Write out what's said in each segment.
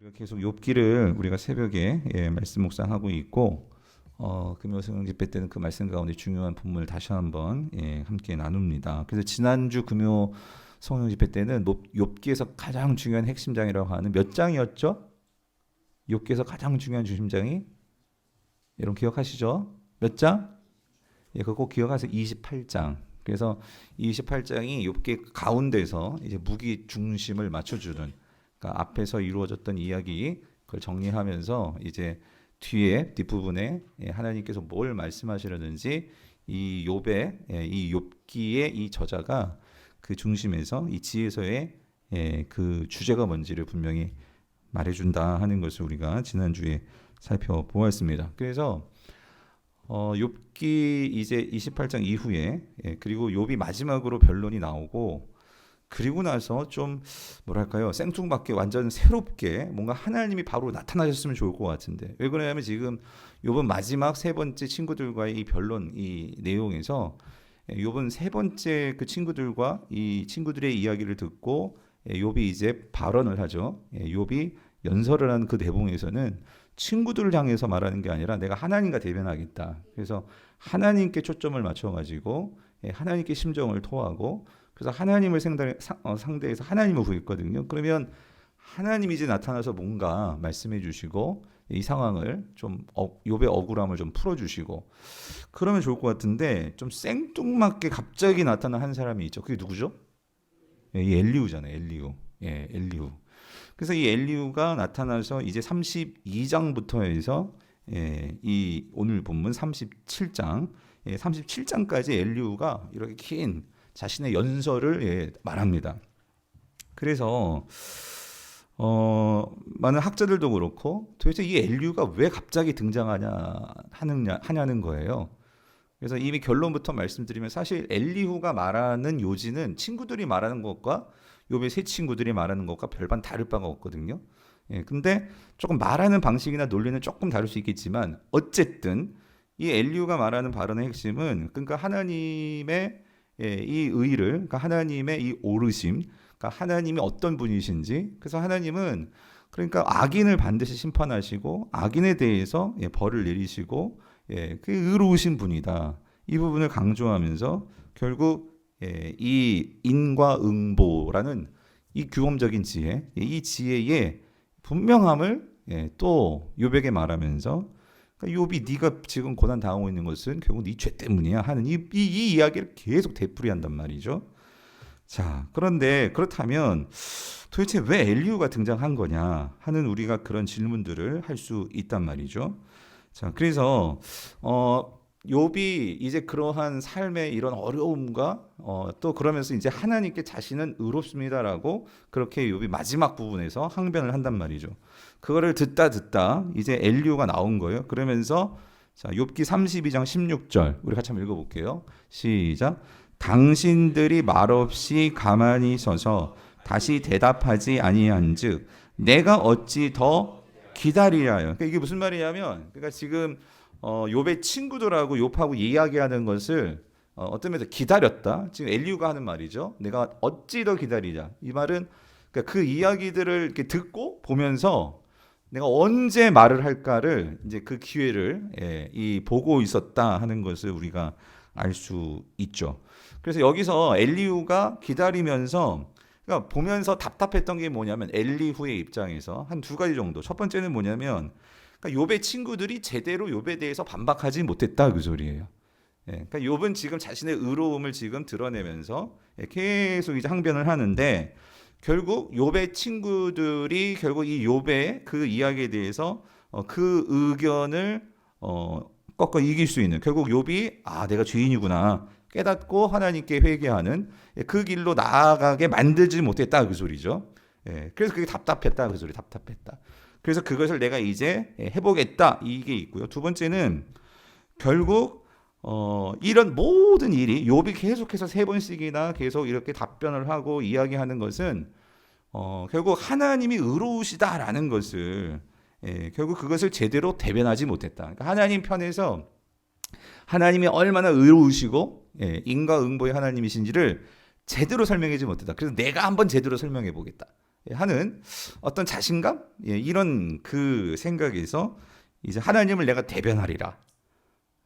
우리가 계속 욥기를 우리가 새벽에 말씀 묵상하고 있고 금요 성령 집회 때는 그 말씀 가운데 중요한 본문을 다시 한번 함께 나눕니다. 그래서 지난주 금요 성령 집회 때는 욥기에서 가장 중요한 핵심장이라고 하는 몇 장이었죠? 욥기에서 가장 중요한 중심장이 여러분 기억하시죠? 몇 장? 그거 꼭 기억하세요. 28장. 그래서 28장이 욥기 가운데서 이제 무기 중심을 맞춰주는, 그러니까 앞에서 이루어졌던 이야기 그걸 정리하면서 이제 뒤에 뒷부분에 하나님께서 뭘 말씀하시려는지 이 욥의 이 욥기의 이 저자가 그 중심에서 이 지혜서의 그 주제가 뭔지를 분명히 말해준다 하는 것을 우리가 지난주에 살펴보았습니다. 그래서 욥기 이제 28장 이후에 그리고 욥이 마지막으로 변론이 나오고 그리고 나서 좀 뭐랄까요, 생뚱맞게 완전 새롭게 뭔가 하나님이 바로 나타나셨으면 좋을 것 같은데, 왜 그러냐면 지금 욥은 마지막 세 번째 친구들과의 이 변론 이 내용에서 욥은 세 번째 그 친구들과 이 친구들의 이야기를 듣고 욥이 이제 발언을 하죠. 욥이 연설을 한 그 내용에서는 친구들을 향해서 말하는 게 아니라 내가 하나님과 대변하겠다. 그래서 하나님께 초점을 맞춰가지고 하나님께 심정을 토하고, 그래서 하나님을 상대해서 하나님을 구했거든요. 그러면 하나님이 이제 나타나서 뭔가 말씀해 주시고 이 상황을 좀 욥의 억울함을 좀 풀어주시고 그러면 좋을 것 같은데, 좀 생뚱맞게 갑자기 나타난 한 사람이 있죠. 그게 누구죠? 이 엘리후잖아요. 엘리후. 그래서 이 엘리후가 나타나서 이제 32장부터 해서 이 오늘 본문 37장, 37장까지 엘리후가 이렇게 긴 자신의 연설을 말합니다. 그래서 많은 학자들도 그렇고 도대체 이 엘리후가 왜 갑자기 하냐는 거예요. 그래서 이미 결론부터 말씀드리면 사실 엘리후가 말하는 요지는 친구들이 말하는 것과 욥의 세 친구들이 말하는 것과 별반 다를 바가 없거든요. 근데 조금 말하는 방식이나 논리는 조금 다를 수 있겠지만 어쨌든 이 엘리후가 말하는 발언의 핵심은, 그러니까 하나님의 이 의를, 그러니까 하나님의 이 오르심, 그러니까 하나님이 어떤 분이신지, 그래서 하나님은 그러니까 악인을 반드시 심판하시고 악인에 대해서 벌을 내리시고 그 의로우신 분이다. 이 부분을 강조하면서 결국 이 인과응보라는 이 규범적인 지혜, 이 지혜의 분명함을 또 욥에게 말하면서, 그러니까 욥이 네가 지금 고난 당하고 있는 것은 결국 네 죄 때문이야 하는 이 이야기를 계속 되풀이한단 말이죠. 자, 그런데 그렇다면 도대체 왜 엘리후가 등장한 거냐 하는 우리가 그런 질문들을 할 수 있단 말이죠. 자, 그래서 욥이 이제 그러한 삶의 이런 어려움과 또 그러면서 이제 하나님께 자신은 의롭습니다라고 그렇게 욥이 마지막 부분에서 항변을 한단 말이죠. 그거를 듣다 이제 엘리후가 나온 거예요. 그러면서 자, 욥기 32장 16절 우리 같이 한번 읽어볼게요. 시작. 당신들이 말없이 가만히 서서 다시 대답하지 아니한즉 내가 어찌 더 기다리라요. 그러니까 이게 무슨 말이냐면, 그러니까 지금 욥의 친구들하고 욥하고 이야기하는 것을 어떤 면에서 기다렸다. 지금 엘리후가 하는 말이죠. 내가 어찌 더 기다리자. 이 말은 그러니까 그 이야기들을 이렇게 듣고 보면서 내가 언제 말을 할까를 이제 그 기회를 이 보고 있었다 하는 것을 우리가 알 수 있죠. 그래서 여기서 엘리후가 기다리면서, 그러니까 보면서 답답했던 게 뭐냐면 엘리후의 입장에서 한 두 가지 정도. 첫 번째는 뭐냐면, 그러니까 욥의 친구들이 제대로 욥에 대해서 반박하지 못했다 그 소리예요. 그러니까 욥은 지금 자신의 의로움을 지금 드러내면서 계속 이제 항변을 하는데, 결국 욥의 친구들이 결국 이 욥의 그 이야기에 대해서 그 의견을 꺾어 이길 수 있는, 결국 욥이 내가 죄인이구나 깨닫고 하나님께 회개하는 그 길로 나아가게 만들지 못했다 그 소리죠. 그래서 그게 답답했다 그 소리. 답답했다. 그래서 그것을 내가 이제 해보겠다 이게 있고요. 두 번째는 결국 이런 모든 일이 욥이 계속해서 세 번씩이나 계속 이렇게 답변을 하고 이야기하는 것은 결국 하나님이 의로우시다라는 것을 결국 그것을 제대로 대변하지 못했다. 그러니까 하나님 편에서 하나님이 얼마나 의로우시고 인과응보의 하나님이신지를 제대로 설명하지 못했다. 그래서 내가 한번 제대로 설명해 보겠다. 하는 어떤 자신감, 이런 그 생각에서 이제 하나님을 내가 대변하리라.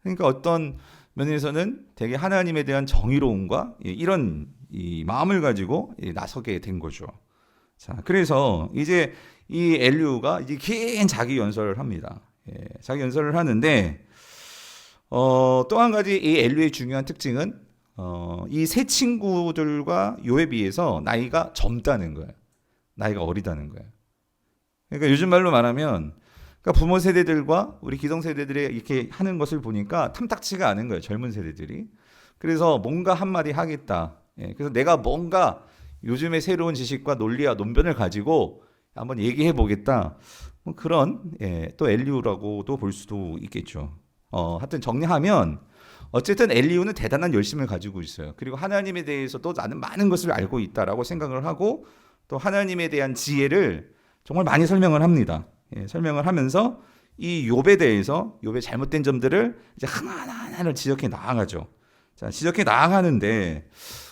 그러니까 어떤 면에서는 되게 하나님에 대한 정의로움과 이런 이 마음을 가지고 나서게 된 거죠. 자, 그래서 이제 이 엘리후가 이제 긴 자기 연설을 합니다. 자기 연설을 하는데 또 한 가지 이 엘리후의 중요한 특징은 이 세 친구들과 요에 비해서 나이가 젊다는 거예요. 나이가 어리다는 거예요. 그러니까 요즘 말로 말하면 그러니까 부모 세대들과 우리 기성 세대들이 이렇게 하는 것을 보니까 탐탁치가 않은 거예요. 젊은 세대들이. 그래서 뭔가 한마디 하겠다. 그래서 내가 뭔가 요즘의 새로운 지식과 논리와 논변을 가지고 한번 얘기해 보겠다. 뭐 그런 또 엘리후라고도 볼 수도 있겠죠. 하여튼 정리하면 어쨌든 엘리후는 대단한 열심을 가지고 있어요. 그리고 하나님에 대해서도 나는 많은 것을 알고 있다라고 생각을 하고 또 하나님에 대한 지혜를 정말 많이 설명을 합니다. 설명을 하면서 이 욥에 대해서 욥의 잘못된 점들을 이제 하나하나를 지적해 나아가죠. 자, 지적해 나아가는데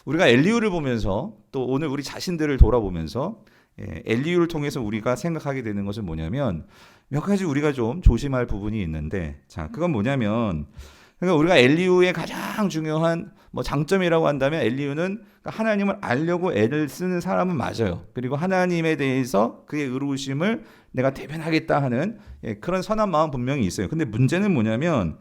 우리가 엘리후를 보면서 또 오늘 우리 자신들을 돌아보면서 엘리후를 통해서 우리가 생각하게 되는 것은 뭐냐면 몇 가지 우리가 좀 조심할 부분이 있는데 자, 그건 뭐냐면 그러니까 우리가 엘리후의 가장 중요한 뭐 장점이라고 한다면 엘리후는 하나님을 알려고 애를 쓰는 사람은 맞아요. 그리고 하나님에 대해서 그의 의로우심을 내가 대변하겠다 하는 그런 선한 마음 분명히 있어요. 근데 문제는 뭐냐면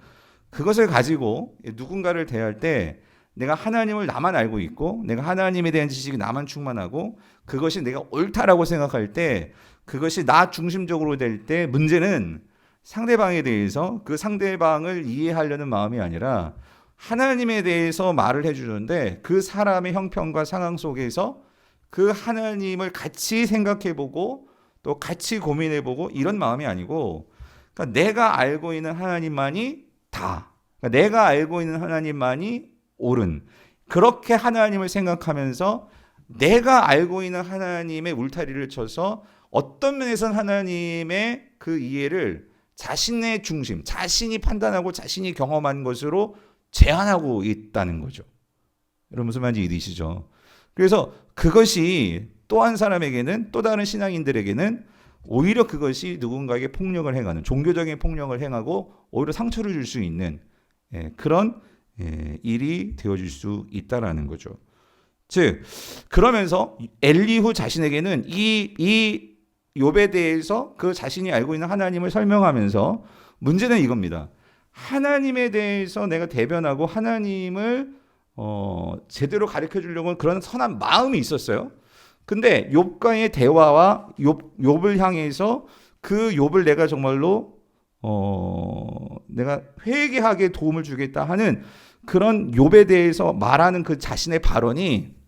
그것을 가지고 누군가를 대할 때 내가 하나님을 나만 알고 있고 내가 하나님에 대한 지식이 나만 충만하고 그것이 내가 옳다라고 생각할 때 그것이 나 중심적으로 될 때 문제는 상대방에 대해서 그 상대방을 이해하려는 마음이 아니라 하나님에 대해서 말을 해주는데 그 사람의 형편과 상황 속에서 그 하나님을 같이 생각해보고 또 같이 고민해보고 이런 마음이 아니고 그러니까 내가 알고 있는 하나님만이 다 그러니까 내가 알고 있는 하나님만이 옳은 그렇게 하나님을 생각하면서 내가 알고 있는 하나님의 울타리를 쳐서 어떤 면에서는 하나님의 그 이해를 자신의 중심, 자신이 판단하고 자신이 경험한 것으로 제한하고 있다는 거죠. 여러분 무슨 말인지 이해되시죠? 그래서 그것이 또 한 사람에게는 또 다른 신앙인들에게는 오히려 그것이 누군가에게 폭력을 행하는 종교적인 폭력을 행하고 오히려 상처를 줄 수 있는 그런 일이 되어질 수 있다라는 거죠. 즉 그러면서 엘리후 자신에게는 이 욥에 대해서 그 자신이 알고 있는 하나님을 설명하면서 문제는 이겁니다. 하나님에 대해서 내가 대변하고 하나님을 제대로 가르쳐 주려고 그런 선한 마음이 있었어요. 근데 욥과의 대화와 욥을 향해서 그 욥을 내가 정말로 내가 회개하게 도움을 주겠다 하는 그런 욥에 대해서 말하는 그 자신의 발언이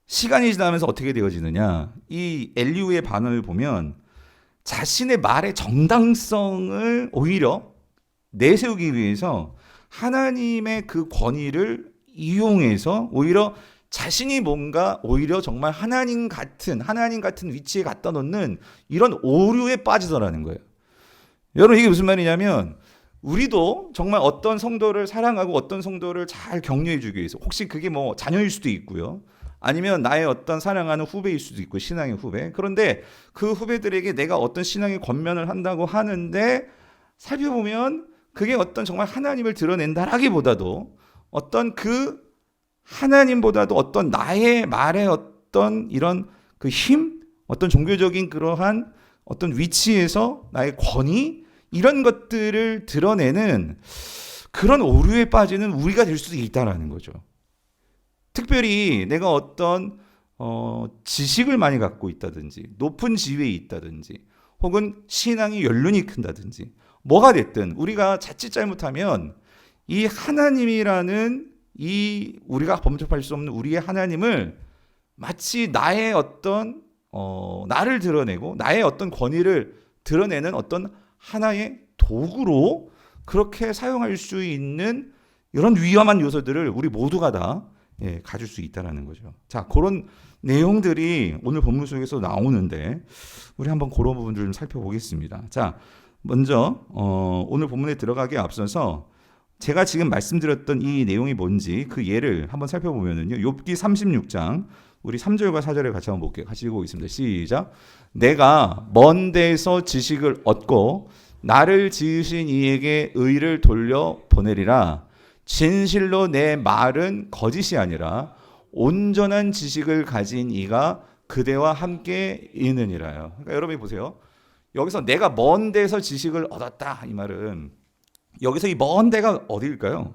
시간이 지나면서 어떻게 되어지느냐. 이 엘리후의 반응을 보면 자신의 말의 정당성을 오히려 내세우기 위해서 하나님의 그 권위를 이용해서 오히려 자신이 뭔가 오히려 정말 하나님 같은 위치에 갖다 놓는 이런 오류에 빠지더라는 거예요. 여러분 이게 무슨 말이냐면 우리도 정말 어떤 성도를 사랑하고 어떤 성도를 잘 격려해 주기 위해서 혹시 그게 뭐 자녀일 수도 있고요. 아니면 나의 어떤 사랑하는 후배일 수도 있고 신앙의 후배. 그런데 그 후배들에게 내가 어떤 신앙의 권면을 한다고 하는데 살펴보면 그게 어떤 정말 하나님을 드러낸다라기보다도 어떤 그 하나님보다도 어떤 나의 말의 어떤 이런 그 힘, 어떤 종교적인 그러한 어떤 위치에서 나의 권위 이런 것들을 드러내는 그런 오류에 빠지는 우리가 될 수도 있다라는 거죠. 특별히 내가 어떤 지식을 많이 갖고 있다든지 높은 지위에 있다든지 혹은 신앙이 연륜이 큰다든지 뭐가 됐든 우리가 자칫 잘못하면 이 하나님이라는 이 우리가 범접할 수 없는 우리의 하나님을 마치 나의 어떤 나를 드러내고 나의 어떤 권위를 드러내는 어떤 하나의 도구로 그렇게 사용할 수 있는 이런 위험한 요소들을 우리 모두가 다 가질 수 있다라는 거죠. 자, 그런 내용들이 오늘 본문 속에서 나오는데 우리 한번 그런 부분들을 좀 살펴보겠습니다. 자, 먼저 오늘 본문에 들어가기에 앞서서 제가 지금 말씀드렸던 이 내용이 뭔지 그 예를 한번 살펴보면은요. 욥기 36장 우리 3절과 4절에 같이 한번 볼게요. 같이 읽어보겠습니다. 시작. 내가 먼 데서 지식을 얻고 나를 지으신 이에게 의를 돌려 보내리라. 진실로 내 말은 거짓이 아니라 온전한 지식을 가진 이가 그대와 함께 있느니라요. 그러니까 여러분이 보세요. 여기서 내가 먼 데서 지식을 얻었다 이 말은 여기서 이 먼 데가 어디일까요?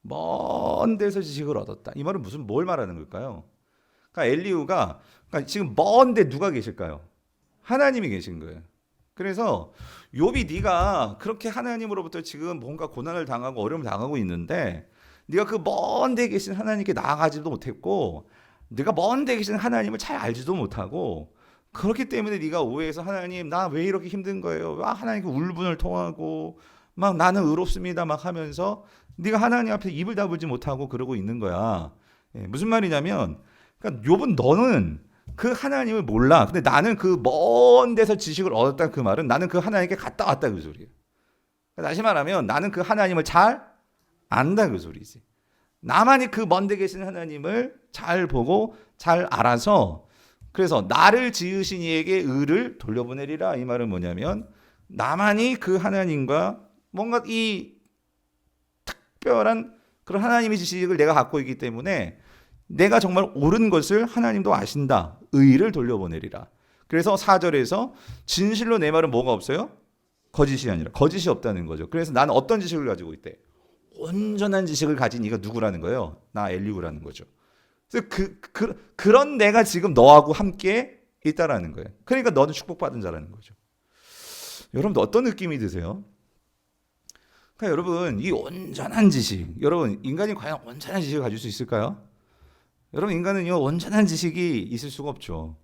먼 데서 지식을 얻었다. 이 말은 무슨 뭘 말하는 걸까요? 그러니까 엘리후가 그러니까 지금 먼데 누가 계실까요? 하나님이 계신 거예요. 그래서 욥이 네가 그렇게 하나님으로부터 지금 뭔가 고난을 당하고 어려움을 당하고 있는데 네가 그 먼 데 계신 하나님께 나아가지도 못했고 네가 먼 데 계신 하나님을 잘 알지도 못하고 그렇기 때문에 네가 오해해서 하나님 나 왜 이렇게 힘든 거예요? 막 하나님께 울분을 통하고 막 나는 의롭습니다 막 하면서 네가 하나님 앞에 입을 다물지 못하고 그러고 있는 거야. 예, 무슨 말이냐면 그러니까 욥은 너는 그 하나님을 몰라. 근데 나는 그 먼 데서 지식을 얻었다 그 말은 나는 그 하나님께 갔다 왔다 그 소리예요. 다시 말하면 나는 그 하나님을 잘 안다 그 소리지. 나만이 그 먼 데 계신 하나님을 잘 보고 잘 알아서 그래서 나를 지으신 이에게 의를 돌려보내리라. 이 말은 뭐냐면 나만이 그 하나님과 뭔가 이 특별한 그런 하나님의 지식을 내가 갖고 있기 때문에 내가 정말 옳은 것을 하나님도 아신다. 의를 돌려보내리라. 그래서 4절에서 진실로 내 말은 뭐가 없어요? 거짓이 아니라 거짓이 없다는 거죠. 그래서 나는 어떤 지식을 가지고 있대? 온전한 지식을 가진 이가 누구라는 거예요? 나 엘리후라는 거죠. 그래서 그런 내가 지금 너하고 함께 있다라는 거예요. 그러니까 너는 축복받은 자라는 거죠. 여러분도 어떤 느낌이 드세요? 그러니까 여러분 이 온전한 지식, 여러분 인간이 과연 온전한 지식을 가질 수 있을까요? 여러분 인간은요 온전한 지식이 있을 수가 없죠.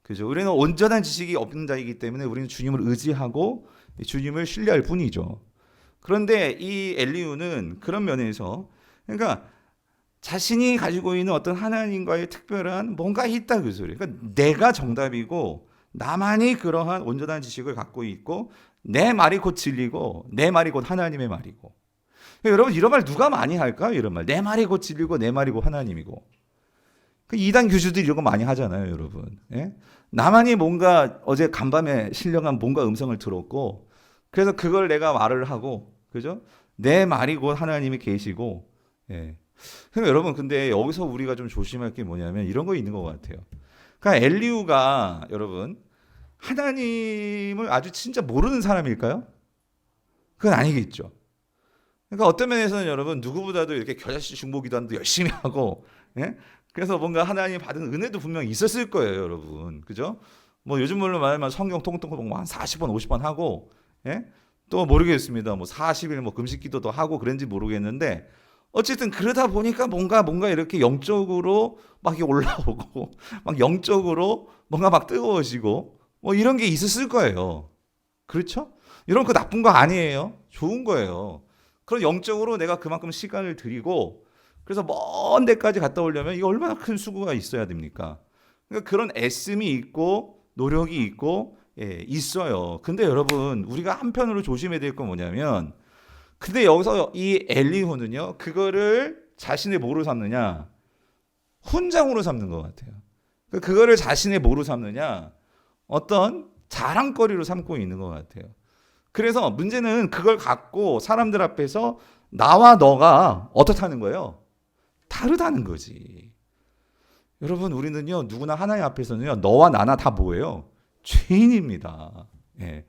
그죠? 우리는 온전한 지식이 없는 자이기 때문에 우리는 주님을 의지하고 주님을 신뢰할 뿐이죠. 그런데 이 엘리후는 그런 면에서 그러니까 자신이 가지고 있는 어떤 하나님과의 특별한 뭔가 있다 그 소리. 그러니까 내가 정답이고 나만이 그러한 온전한 지식을 갖고 있고 내 말이 곧 진리고 내 말이 곧 하나님의 말이고. 그러니까 여러분 이런 말 누가 많이 할까요? 이런 말. 내 말이 곧 진리고 내 말이 곧 하나님이고. 그 이단 교주들이 이런 거 많이 하잖아요, 여러분. 예? 나만이 뭔가 어제 간밤에 신령한 뭔가 음성을 들었고 그래서 그걸 내가 말을 하고 그죠? 내 말이 곧 하나님이 계시고 예. 그러니까 여러분 근데 여기서 우리가 좀 조심할 게 뭐냐면 이런 거 있는 것 같아요. 그러니까 엘리후가 여러분 하나님을 아주 진짜 모르는 사람일까요? 그건 아니겠죠. 그러니까 어떤 면에서는 여러분 누구보다도 이렇게 겨자씨 중보기도도 열심히 하고 예? 그래서 뭔가 하나님 받은 은혜도 분명히 있었을 거예요, 여러분. 그죠? 뭐 요즘 말로 말하면 성경 통통통 한 40번, 50번 하고 예? 또 모르겠습니다. 뭐 40일 뭐 금식 기도도 하고 그런지 모르겠는데 어쨌든 그러다 보니까 뭔가 이렇게 영적으로 막 이렇게 올라오고 막 영적으로 뭔가 막 뜨거워지고 뭐 이런 게 있었을 거예요. 그렇죠? 이런 거 나쁜 거 아니에요. 좋은 거예요. 그런 영적으로 내가 그만큼 시간을 들이고 그래서 먼 데까지 갔다 오려면 이게 얼마나 큰 수고가 있어야 됩니까? 그러니까 그런 애씀이 있고 노력이 있고 예, 있어요. 근데 여러분 우리가 한편으로 조심해야 될 건 뭐냐면 근데 여기서 이 엘리후는요 그거를 자신의 뭐로 삼느냐 훈장으로 삼는 것 같아요. 그거를 자신의 뭐로 삼느냐 어떤 자랑거리로 삼고 있는 것 같아요. 그래서 문제는 그걸 갖고 사람들 앞에서 나와 너가 어떻다는 거예요? 다르다는 거지. 여러분 우리는요 누구나 하나님 앞에서는요 너와 나나 다 뭐예요? 죄인입니다. 예.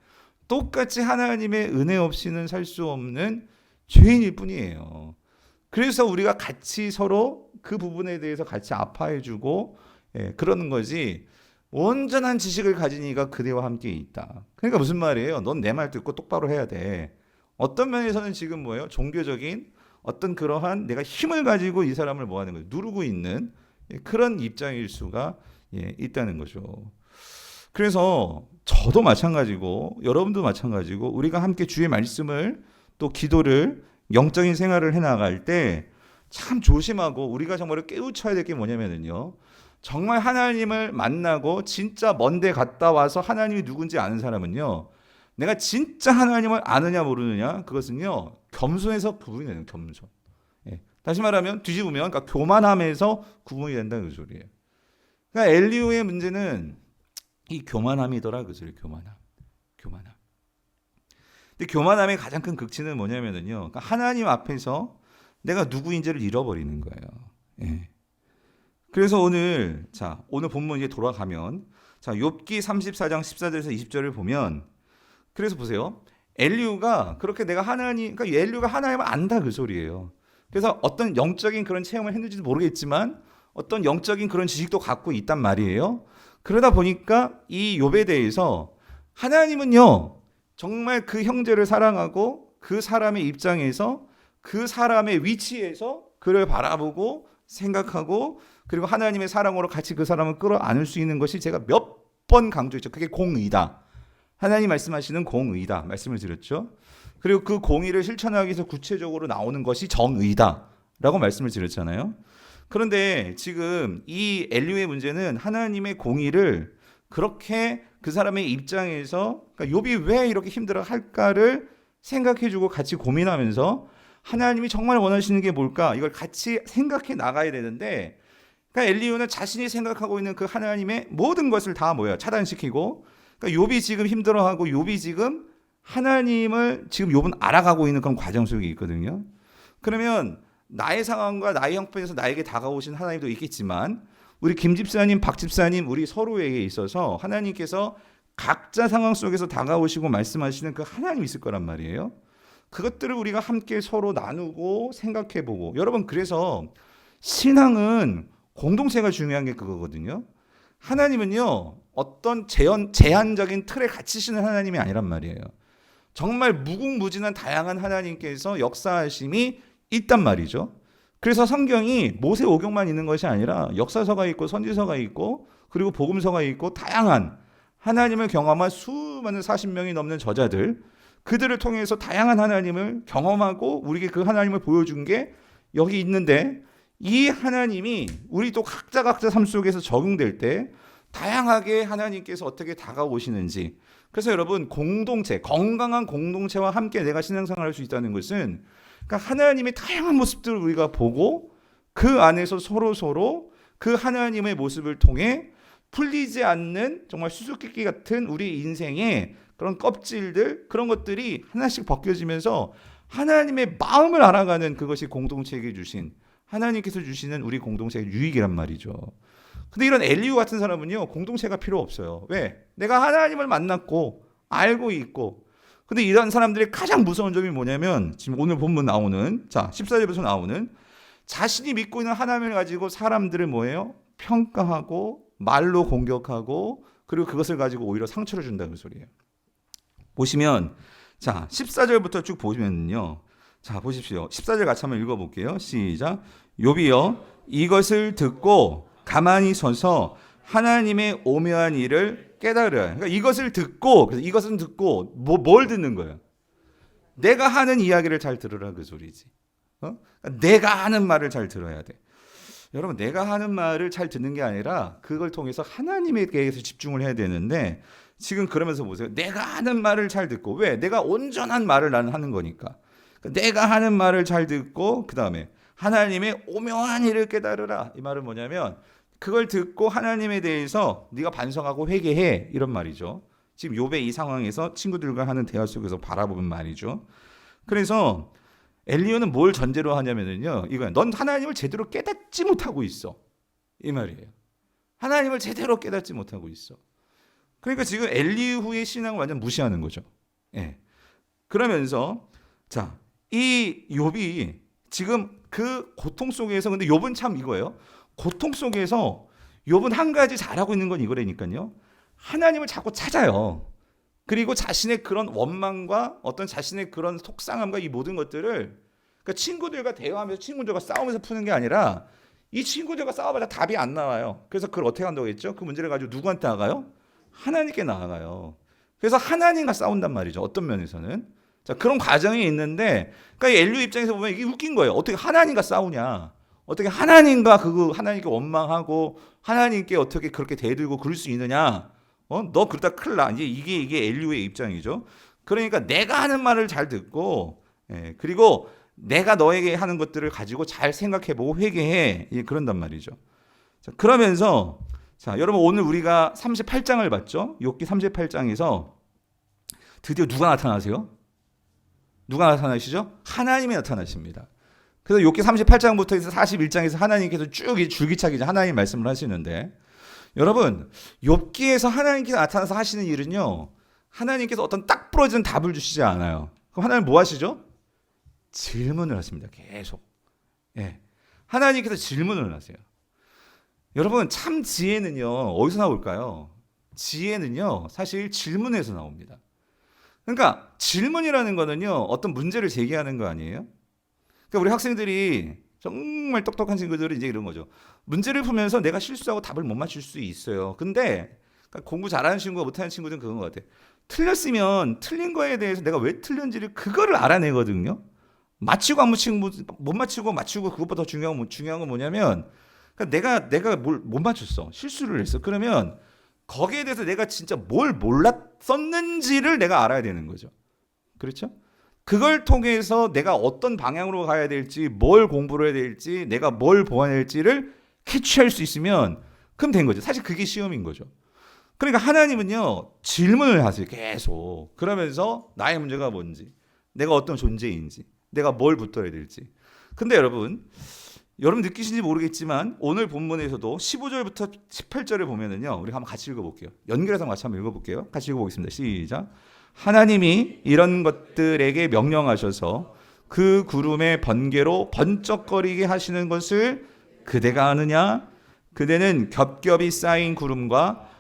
똑같이 하나님의 은혜 없이는 살 수 없는 죄인일 뿐이에요. 그래서 우리가 같이 서로 그 부분에 대해서 같이 아파해주고 예, 그러는 거지. 온전한 지식을 가진 이가 그대와 함께 있다. 그러니까 무슨 말이에요? 넌 내 말 듣고 똑바로 해야 돼. 어떤 면에서는 지금 뭐예요? 종교적인 어떤 그러한 내가 힘을 가지고 이 사람을 뭐 하는 거예요? 누르고 있는 그런 입장일 수가 있다는 거죠. 그래서 저도 마찬가지고 여러분도 마찬가지고 우리가 함께 주의 말씀을 또 기도를 영적인 생활을 해나갈 때 참 조심하고 우리가 정말 깨우쳐야 될 게 뭐냐면요. 정말 하나님을 만나고 진짜 먼데 갔다 와서 하나님이 누군지 아는 사람은요. 내가 진짜 하나님을 아느냐 모르느냐 그것은요. 겸손에서 구분이 되는 겸손. 예. 다시 말하면 뒤집으면 그러니까 교만함에서 구분이 된다는 그 소리예요. 그러니까 엘리후의 문제는 이 교만함이더라, 그죠? 교만함. 근데 교만함의 가장 큰 극치는 뭐냐면은요, 그러니까 하나님 앞에서 내가 누구인지를 잃어버리는 거예요. 예. 그래서 오늘 본문 이제 돌아가면 욥기 34장 14절에서 20절을 보면, 그래서 보세요. 엘리후가 그렇게 그러니까 엘리후가 하나님을 안다 그 소리예요. 그래서 어떤 영적인 그런 체험을 했는지도 모르겠지만 어떤 영적인 그런 지식도 갖고 있단 말이에요. 그러다 보니까 이 욥에 대해서 하나님은요, 정말 그 형제를 사랑하고 그 사람의 입장에서 그 사람의 위치에서 그를 바라보고 생각하고, 그리고 하나님의 사랑으로 같이 그 사람을 끌어안을 수 있는 것이 제가 몇 번 강조했죠. 그게 공의다. 하나님 말씀하시는 공의다 말씀을 드렸죠. 그리고 그 공의를 실천하기 위해서 구체적으로 나오는 것이 정의다라고 말씀을 드렸잖아요. 그런데 지금 이 엘리후의 문제는 하나님의 공의를 그렇게 그 사람의 입장에서, 그러니까 욥이 왜 이렇게 힘들어 할까를 생각해주고 같이 고민하면서 하나님이 정말 원하시는 게 뭘까, 이걸 같이 생각해 나가야 되는데, 그러니까 엘리후는 자신이 생각하고 있는 그 하나님의 모든 것을 다 차단시키고, 그러니까 욥이 지금 힘들어하고 욥이 지금 하나님을 지금 욥은 알아가고 있는 그런 과정 속에 있거든요. 그러면 나의 상황과 나의 형편에서 나에게 다가오신 하나님도 있겠지만, 우리 김 집사님, 박 집사님, 우리 서로에게 있어서 하나님께서 각자 상황 속에서 다가오시고 말씀하시는 그 하나님이 있을 거란 말이에요. 그것들을 우리가 함께 서로 나누고 생각해보고, 여러분, 그래서 신앙은 공동체가 중요한 게 그거거든요. 하나님은요, 어떤 제한적인 틀에 갇히시는 하나님이 아니란 말이에요. 정말 무궁무진한 다양한 하나님께서 역사하심이 있단 말이죠. 그래서 성경이 모세오경만 있는 것이 아니라 역사서가 있고 선지서가 있고 그리고 복음서가 있고 다양한 하나님을 경험한 수많은 40명이 넘는 저자들, 그들을 통해서 다양한 하나님을 경험하고 우리에게 그 하나님을 보여준 게 여기 있는데, 이 하나님이 우리 또 각자 삶 속에서 적용될 때 다양하게 하나님께서 어떻게 다가오시는지. 그래서 여러분, 건강한 공동체와 함께 내가 신앙생활을 할 수 있다는 것은, 그러니까 하나님의 다양한 모습들을 우리가 보고 그 안에서 서로 그 하나님의 모습을 통해 풀리지 않는 정말 수수께끼 같은 우리 인생의 그런 껍질들, 그런 것들이 하나씩 벗겨지면서 하나님의 마음을 알아가는, 그것이 공동체에게 주신, 하나님께서 주시는 우리 공동체의 유익이란 말이죠. 근데 이런 엘리후 같은 사람은요, 공동체가 필요 없어요. 왜? 내가 하나님을 만났고 알고 있고. 근데 이런 사람들의 가장 무서운 점이 뭐냐면, 지금 오늘 본문 나오는 14절부터 나오는, 자신이 믿고 있는 하나님을 가지고 사람들을 뭐예요? 평가하고 말로 공격하고, 그리고 그것을 가지고 오히려 상처를 준다는 소리예요. 보시면 14절부터 쭉 보시면요. 보십시오. 14절 같이 한번 읽어볼게요. 시작. 욥이여, 이것을 듣고 가만히 서서 하나님의 오묘한 일을 깨달으라. 그러니까 이것을 듣고, 그래서 이것은 듣고 뭘 듣는 거예요? 내가 하는 이야기를 잘 들으라 그 소리지. 내가 하는 말을 잘 들어야 돼. 여러분, 내가 하는 말을 잘 듣는 게 아니라 그걸 통해서 하나님에게서 집중을 해야 되는데, 지금 그러면서 보세요. 내가 하는 말을 잘 듣고, 왜? 내가 온전한 말을 나는 하는 거니까. 내가 하는 말을 잘 듣고, 그 다음에 하나님의 오묘한 일을 깨달으라. 이 말은 뭐냐면, 그걸 듣고 하나님에 대해서 네가 반성하고 회개해, 이런 말이죠. 지금 욥의 이 상황에서 친구들과 하는 대화 속에서 바라보는 말이죠. 그래서 엘리후는 뭘 전제로 하냐면요, 이거야. 넌 하나님을 제대로 깨닫지 못하고 있어, 이 말이에요. 하나님을 제대로 깨닫지 못하고 있어. 그러니까 지금 엘리후의 신앙을 완전 무시하는 거죠. 예. 그러면서 이 욥이 지금 그 고통 속에서, 근데 욥은 참 이거예요. 고통 속에서 욥은 한 가지 잘하고 있는 건 이거라니까요. 하나님을 자꾸 찾아요. 그리고 자신의 그런 원망과 어떤 자신의 그런 속상함과 이 모든 것들을, 그러니까 친구들과 대화하면서 친구들과 싸우면서 푸는 게 아니라, 이 친구들과 싸워봐야 답이 안 나와요. 그래서 그걸 어떻게 한다고 했죠? 그 문제를 가지고 누구한테 나가요? 하나님께 나아가요. 그래서 하나님과 싸운단 말이죠. 어떤 면에서는. 그런 과정이 있는데, 그러니까 엘리후 입장에서 보면 이게 웃긴 거예요. 어떻게 하나님과 싸우냐? 어떻게 하나님과 하나님께 원망하고 하나님께 어떻게 그렇게 대들고 그럴 수 있느냐? 너 그러다 큰일 나. 이게 엘리후의 입장이죠. 그러니까 내가 하는 말을 잘 듣고, 그리고 내가 너에게 하는 것들을 가지고 잘 생각해보고 회개해. 그런단 말이죠. 그러면서 자, 여러분 오늘 우리가 38장을 봤죠? 욥기 38장에서 드디어 누가 나타나세요? 누가 나타나시죠? 하나님이 나타나십니다. 그래서 욥기 38장부터 해서 41장에서 하나님께서 쭉 줄기차게 하나님 말씀을 하시는데, 여러분 욥기에서 하나님께서 나타나서 하시는 일은요, 하나님께서 어떤 딱 부러지는 답을 주시지 않아요. 그럼 하나님 뭐 하시죠? 질문을 하십니다. 계속. 예. 하나님께서 질문을 하세요. 여러분 참 지혜는요 어디서 나올까요? 지혜는요 사실 질문에서 나옵니다. 그러니까 질문이라는 거는요 어떤 문제를 제기하는 거 아니에요? 그러니까 우리 학생들이 정말 똑똑한 친구들은 이제 이런 거죠. 문제를 풀면서 내가 실수하고 답을 못 맞출 수 있어요. 근데 그러니까 공부 잘하는 친구가 못하는 친구들은 그런 것 같아. 틀렸으면 틀린 거에 대해서 내가 왜 틀렸는지를 그거를 알아내거든요. 맞히고 안 맞히고 못 맞히고 맞추고 그것보다 더 중요한 건 뭐냐면, 그러니까 내가 뭘 못 맞췄어. 실수를 했어. 그러면 거기에 대해서 내가 진짜 뭘 몰랐었는지를 내가 알아야 되는 거죠. 그렇죠? 그걸 통해서 내가 어떤 방향으로 가야 될지, 뭘 공부를 해야 될지, 내가 뭘 보완해야 될지를 캐치할 수 있으면 그럼 된 거죠. 사실 그게 시험인 거죠. 그러니까 하나님은요 질문을 하세요. 계속. 그러면서 나의 문제가 뭔지, 내가 어떤 존재인지, 내가 뭘 붙들어야 될지. 근데 여러분 느끼신지 모르겠지만 오늘 본문에서도 15절부터 18절을 보면은요, 우리 한번 같이 읽어볼게요. 연결해서 같이 한번 읽어볼게요. 같이 읽어보겠습니다. 시작. 하나님이 이런 것들에게 명령하셔서 그 구름의 번개로 번쩍거리게 하시는 것을 그대가 아느냐? 그대는 겹겹이 쌓인 구름과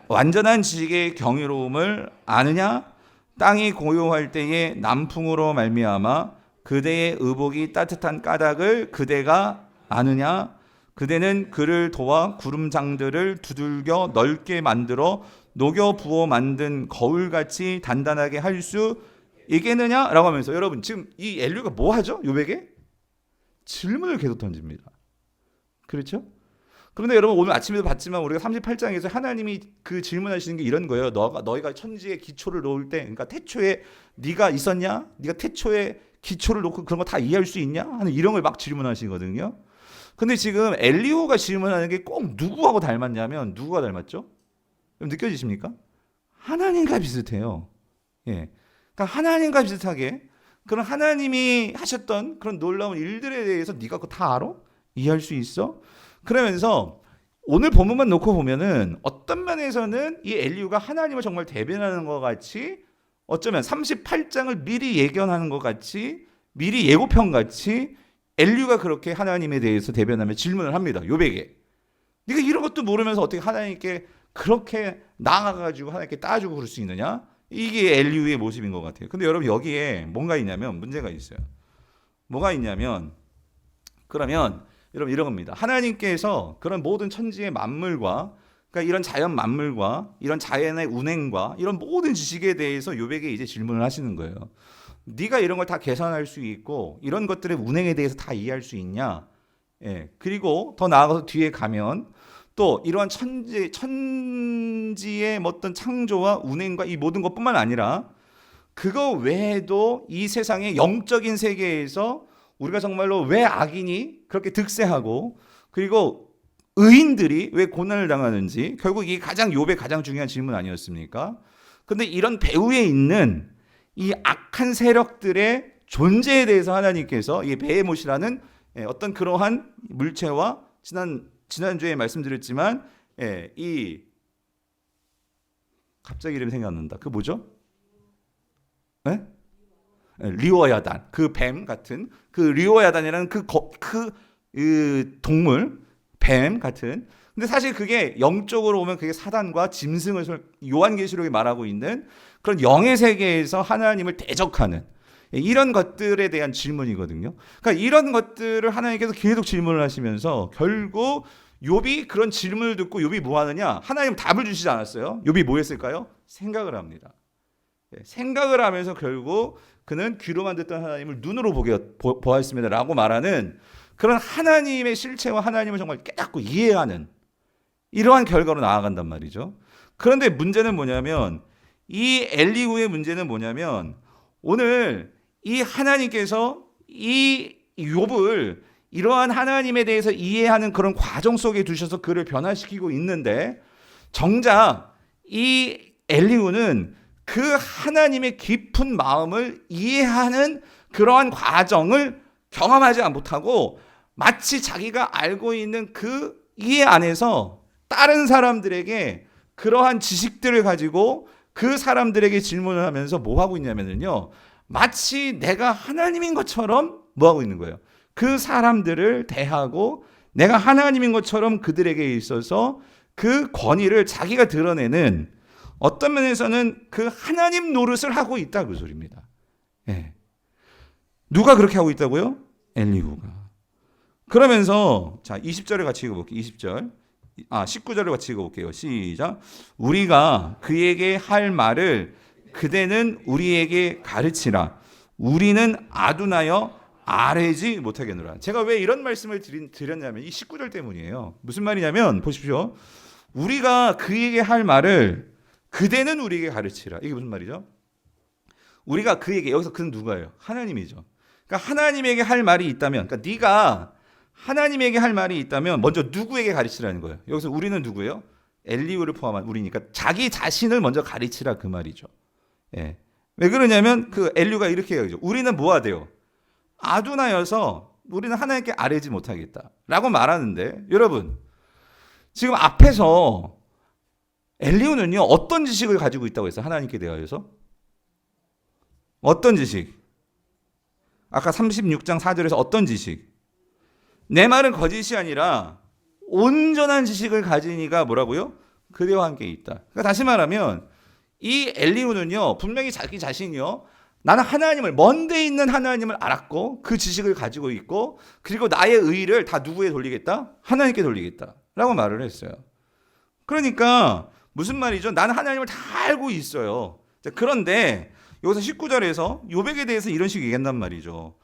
완전한 지식의 경이로움을 아느냐? 땅이 고요할 때에 남풍으로 말미암아 그대의 의복이 따뜻한 까닭을 그대가 아느냐? 그대는 그를 도와 구름장들을 두들겨 넓게 만들어 녹여 부어 만든 거울같이 단단하게 할 수 있겠느냐? 라고 하면서, 여러분 지금 이 엘리후가 뭐 하죠? 욥에게 질문을 계속 던집니다. 그렇죠? 그런데 여러분 오늘 아침에도 봤지만 우리가 38장에서 하나님이 그 질문하시는 게 이런 거예요. 너희가 천지에 기초를 놓을 때, 그러니까 태초에 네가 있었냐? 네가 태초에 기초를 놓고 그런 거 다 이해할 수 있냐? 하는 이런 걸 막 질문하시거든요. 근데 지금 엘리후가 질문하는 게 꼭 누구하고 닮았냐면, 누구가 닮았죠? 느껴지십니까? 하나님과 비슷해요. 예. 그러니까 하나님과 비슷하게 그런 하나님이 하셨던 그런 놀라운 일들에 대해서 네가 그거 다 알아? 이해할 수 있어? 그러면서 오늘 본문만 놓고 보면은 어떤 면에서는 이 엘리후가 하나님을 정말 대변하는 것 같이, 어쩌면 38장을 미리 예견하는 것 같이, 미리 예고편 같이 엘리후가 그렇게 하나님에 대해서 대변하며 질문을 합니다. 욥에게. 네가 이런 것도 모르면서 어떻게 하나님께 그렇게 나아가가지고 하나님께 따지고 그럴 수 있느냐? 이게 엘리후의 모습인 것 같아요. 근데 여러분 여기에 뭔가 있냐면 문제가 있어요. 뭐가 있냐면, 그러면 여러분 이런 겁니다. 하나님께서 그런 모든 천지의 만물과, 그러니까 이런 자연 만물과 이런 자연의 운행과 이런 모든 지식에 대해서 욥에게 이제 질문을 하시는 거예요. 네가 이런 걸 다 계산할 수 있고 이런 것들의 운행에 대해서 다 이해할 수 있냐? 예. 그리고 더 나아가서 뒤에 가면 또 이러한 천지의 어떤 창조와 운행과 이 모든 것뿐만 아니라 그거 외에도 이 세상의 영적인 세계에서 우리가 정말로 왜 악인이 그렇게 득세하고 그리고 의인들이 왜 고난을 당하는지, 결국 이게 욥의 가장 중요한 질문 아니었습니까? 근데 이런 배후에 있는 이 악한 세력들의 존재에 대해서 하나님께서 이 베헤못이라는 어떤 그러한 물체와 지난주에 말씀드렸지만 이 갑자기 이름이 생각난다. 그 뭐죠? 네? 리워야단, 그 뱀 같은 그 리워야단이라는 그 동물, 뱀 같은. 근데 사실 그게 영적으로 보면 그게 사단과 짐승을 요한계시록에 말하고 있는 그런 영의 세계에서 하나님을 대적하는 이런 것들에 대한 질문이거든요. 그러니까 이런 것들을 하나님께서 계속 질문을 하시면서 결국 욥이 그런 질문을 듣고 욥이 뭐 하느냐? 하나님 답을 주시지 않았어요. 욥이 뭐 했을까요? 생각을 합니다. 생각을 하면서 결국 그는 귀로만 듣던 하나님을 눈으로 보았습니다라고 말하는 그런 하나님의 실체와 하나님을 정말 깨닫고 이해하는 이러한 결과로 나아간단 말이죠. 그런데 문제는 뭐냐면, 이 엘리후의 문제는 뭐냐면, 오늘 이 하나님께서 이 욥을 이러한 하나님에 대해서 이해하는 그런 과정 속에 두셔서 그를 변화시키고 있는데, 정작 이 엘리후는 그 하나님의 깊은 마음을 이해하는 그러한 과정을 경험하지 못하고 마치 자기가 알고 있는 그 이해 안에서 다른 사람들에게 그러한 지식들을 가지고 그 사람들에게 질문을 하면서 뭐 하고 있냐면요, 마치 내가 하나님인 것처럼 뭐 하고 있는 거예요. 그 사람들을 대하고 내가 하나님인 것처럼 그들에게 있어서 그 권위를 자기가 드러내는, 어떤 면에서는 그 하나님 노릇을 하고 있다, 그 소리입니다. 예. 누가 그렇게 하고 있다고요? 엘리후가. 그러면서 자 20절을 같이 읽어볼게요. 20절. 19절을 같이 읽어볼게요. 시작. 우리가 그에게 할 말을 그대는 우리에게 가르치라. 우리는 아둔하여 아뢰지 못하겠노라. 제가 왜 이런 말씀을 드렸냐면 이 19절 때문이에요. 무슨 말이냐면 보십시오. 우리가 그에게 할 말을 그대는 우리에게 가르치라. 이게 무슨 말이죠? 우리가 그에게, 여기서 그는 누가예요? 하나님이죠. 그러니까 하나님에게 할 말이 있다면, 그러니까 네가 하나님에게 할 말이 있다면 먼저 누구에게 가르치라는 거예요. 여기서 우리는 누구예요? 엘리후를 포함한 우리니까 자기 자신을 먼저 가르치라, 그 말이죠. 예. 왜 그러냐면 그 엘리후가 이렇게 해요. 우리는 뭐가 돼요? 아둔하여서 우리는 하나님께 아뢰지 못하겠다라고 말하는데, 여러분 지금 앞에서 엘리후는요 어떤 지식을 가지고 있다고 했어요? 하나님께 대하여서 어떤 지식? 아까 36장 4절에서 어떤 지식? 내 말은 거짓이 아니라 온전한 지식을 가진 이가 뭐라고요? 그대와 함께 있다. 그러니까 다시 말하면 이 엘리후는요 분명히 자기 자신이요, 나는 하나님을, 먼데 있는 하나님을 알았고 그 지식을 가지고 있고, 그리고 나의 의를 다 누구에 돌리겠다? 하나님께 돌리겠다 라고 말을 했어요. 그러니까 무슨 말이죠? 나는 하나님을 다 알고 있어요. 그런데 여기서 19절에서 요백에 대해서 이런 식으로 얘기한단 말이죠.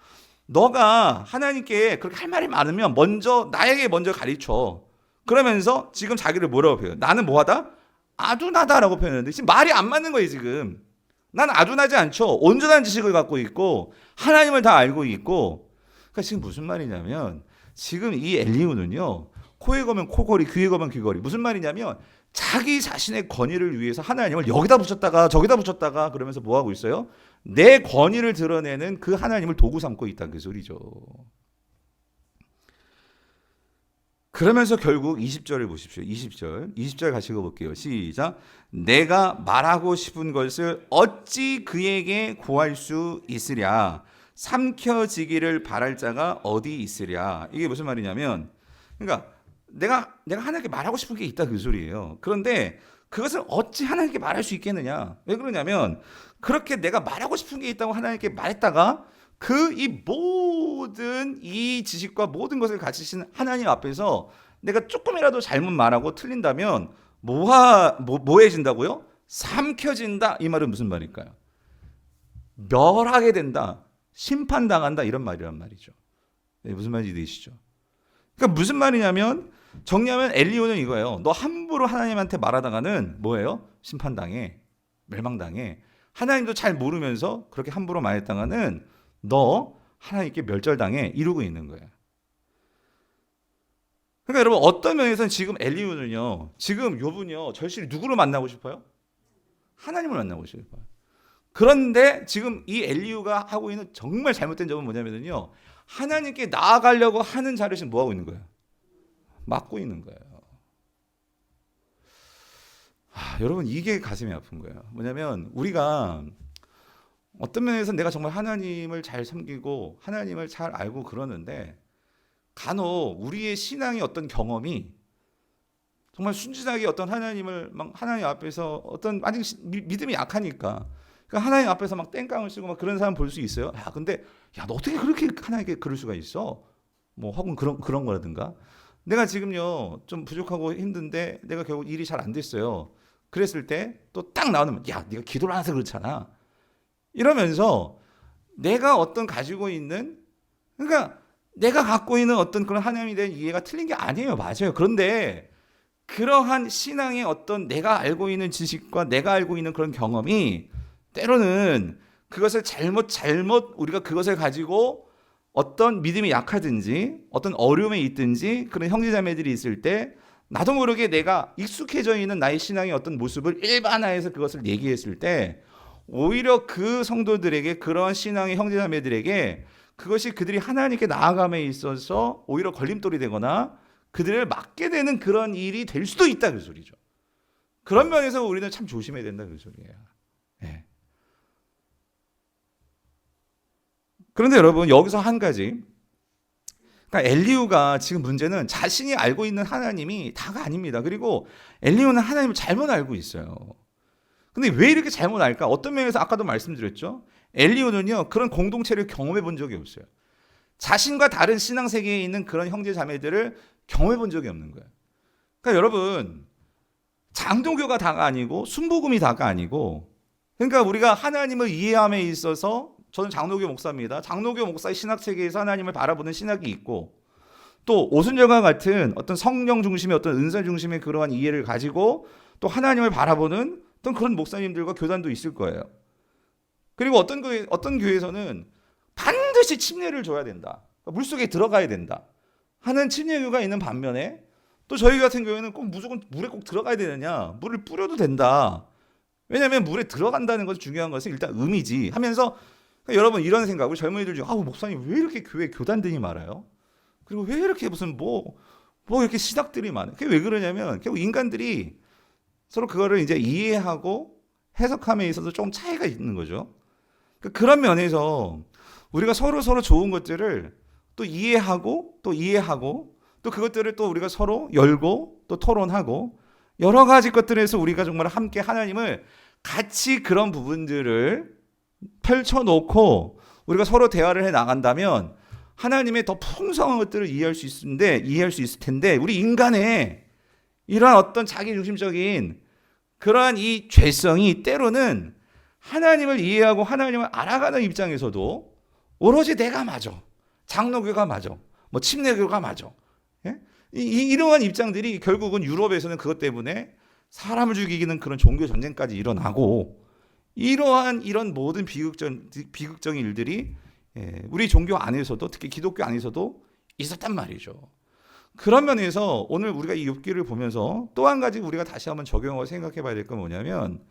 너가 하나님께 그렇게 할 말이 많으면 먼저 나에게 먼저 가르쳐. 그러면서 지금 자기를 뭐라고 표현해요? 나는 뭐하다? 아둔하다라고 표현했는데 지금 말이 안 맞는 거예요. 지금 나는 아둔하지 않죠. 온전한 지식을 갖고 있고 하나님을 다 알고 있고. 그러니까 지금 무슨 말이냐면 지금 이 엘리후는요 코에 거면 코걸이, 귀에 거면 귀걸이. 무슨 말이냐면 자기 자신의 권위를 위해서 하나님을 여기다 붙였다가 저기다 붙였다가 그러면서 뭐 하고 있어요? 내 권위를 드러내는 그 하나님을 도구 삼고 있다, 그 소리죠. 그러면서 결국 20절을 보십시오. 20절 같이 읽어볼게요. 시작. 내가 말하고 싶은 것을 어찌 그에게 구할 수 있으랴? 삼켜지기를 바랄 자가 어디 있으랴? 이게 무슨 말이냐면, 그러니까 내가 하나님께 말하고 싶은 게 있다, 그 소리예요. 그런데 그것을 어찌 하나님께 말할 수 있겠느냐? 왜 그러냐면 그렇게 내가 말하고 싶은 게 있다고 하나님께 말했다가 그 이 모든 이 지식과 모든 것을 가지신 하나님 앞에서 내가 조금이라도 잘못 말하고 틀린다면 뭐해진다고요? 삼켜진다. 이 말은 무슨 말일까요? 멸하게 된다, 심판당한다, 이런 말이란 말이죠. 네, 무슨 말인지 이해되시죠? 그러니까 무슨 말이냐면 정리하면 엘리후는 이거예요. 너 함부로 하나님한테 말하다가는 뭐예요? 심판당해, 멸망당해. 하나님도 잘 모르면서 그렇게 함부로 말했다가는 너 하나님께 멸절당해, 이루고 있는 거예요. 그러니까 여러분 어떤 면에서는 지금 엘리후는요, 지금 욥은요 절실히 누구를 만나고 싶어요? 하나님을 만나고 싶어요. 그런데 지금 이 엘리후가 하고 있는 정말 잘못된 점은 뭐냐면요, 하나님께 나아가려고 하는 자를 지금 뭐 하고 있는 거예요? 막고 있는 거예요. 여러분 이게 가슴이 아픈 거예요. 뭐냐면 우리가 어떤 면에서 내가 정말 하나님을 잘 섬기고 하나님을 잘 알고 그러는데 간혹 우리의 신앙의 어떤 경험이 정말 순진하게 어떤 하나님을 막 하나님 앞에서 어떤 아직 믿음이 약하니까 그러니까 하나님 앞에서 막 땡깡을 쓰고 막 그런 사람 볼 수 있어요. 근데 너 어떻게 그렇게 하나님께 그럴 수가 있어? 뭐 혹은 그런 거라든가. 내가 지금요 좀 부족하고 힘든데 내가 결국 일이 잘 안 됐어요. 그랬을 때 또 딱 나오면 네가 기도를 안 해서 그렇잖아. 이러면서 내가 어떤 가지고 있는, 그러니까 내가 갖고 있는 어떤 그런 하나님에 대한 이해가 틀린 게 아니에요. 맞아요. 그런데 그러한 신앙의 어떤 내가 알고 있는 지식과 내가 알고 있는 그런 경험이 때로는 그것을 잘못 우리가 그것을 가지고 어떤 믿음이 약하든지 어떤 어려움에 있든지 그런 형제자매들이 있을 때 나도 모르게 내가 익숙해져 있는 나의 신앙의 어떤 모습을 일반화해서 그것을 얘기했을 때 오히려 그 성도들에게 그러한 신앙의 형제자매들에게 그것이 그들이 하나님께 나아감에 있어서 오히려 걸림돌이 되거나 그들을 막게 되는 그런 일이 될 수도 있다 그 소리죠. 그런 면에서 우리는 참 조심해야 된다 그 소리예요. 네. 그런데 여러분 여기서 한 가지, 그러니까 엘리후가 지금 문제는 자신이 알고 있는 하나님이 다가 아닙니다. 그리고 엘리후는 하나님을 잘못 알고 있어요. 근데 왜 이렇게 잘못 알까? 어떤 면에서 아까도 말씀드렸죠. 엘리후는요 그런 공동체를 경험해 본 적이 없어요. 자신과 다른 신앙 세계에 있는 그런 형제 자매들을 경험해 본 적이 없는 거예요. 그러니까 여러분 장도교가 다가 아니고 순복음이 다가 아니고, 그러니까 우리가 하나님을 이해함에 있어서 저는 장로교 목사입니다. 장로교 목사의 신학 세계에서 하나님을 바라보는 신학이 있고 또 오순절과 같은 어떤 성령 중심의 어떤 은사 중심의 그러한 이해를 가지고 또 하나님을 바라보는 어떤 그런 목사님들과 교단도 있을 거예요. 그리고 어떤 교회에서는 반드시 침례를 줘야 된다. 물속에 들어가야 된다 하는 침례교가 있는 반면에 또 저희 같은 경우에는 꼭 무조건 물에 꼭 들어가야 되느냐, 물을 뿌려도 된다. 왜냐하면 물에 들어간다는 것이 중요한 것은 일단 의미지 하면서, 그러니까 여러분 이런 생각, 우리 젊은이들 중에 목사님 왜 이렇게 교회 교단들이 많아요? 그리고 왜 이렇게 무슨 뭐 이렇게 신학들이 많아요? 그게 왜 그러냐면 결국 인간들이 서로 그거를 이제 이해하고 해석함에 있어서 조금 차이가 있는 거죠. 그러니까 그런 면에서 우리가 서로 좋은 것들을 또 이해하고 또 그것들을 또 우리가 서로 열고 또 토론하고 여러 가지 것들에서 우리가 정말 함께 하나님을 같이 그런 부분들을 펼쳐놓고 우리가 서로 대화를 해 나간다면 하나님의 더 풍성한 것들을 이해할 수 있을 텐데 우리 인간의 이러한 어떤 자기중심적인 그러한 이 죄성이 때로는 하나님을 이해하고 하나님을 알아가는 입장에서도 오로지 내가 맞아, 장로교가 맞아, 뭐 침례교가 맞아, 예? 이러한 입장들이 결국은 유럽에서는 그것 때문에 사람을 죽이는 그런 종교 전쟁까지 일어나고 이런 모든 비극적인 일들이 우리 종교 안에서도 특히 기독교 안에서도 있었단 말이죠. 그런 면에서 오늘 우리가 이 욥기를 보면서 또 한 가지 우리가 다시 한번 적용하고 생각해 봐야 될 건 뭐냐면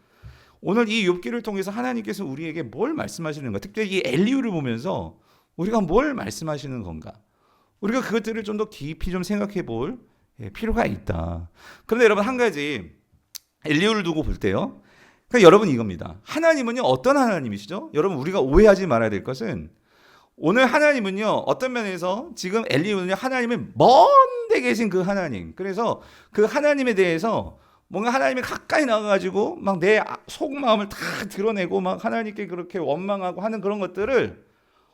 오늘 이 욥기를 통해서 하나님께서 우리에게 뭘 말씀하시는가, 특별히 이 엘리후를 보면서 우리가 뭘 말씀하시는 건가, 우리가 그것들을 좀 더 깊이 좀 생각해 볼 필요가 있다. 그런데 여러분 한 가지 엘리후를 두고 볼 때요, 그러니까 여러분 이겁니다. 하나님은요 어떤 하나님이시죠? 여러분 우리가 오해하지 말아야 될 것은 오늘 하나님은요 어떤 면에서 지금 엘리후는요 하나님의 먼데 계신 그 하나님, 그래서 그 하나님에 대해서 뭔가 하나님이 가까이 나가가지고 막 내 속마음을 다 드러내고 막 하나님께 그렇게 원망하고 하는 그런 것들을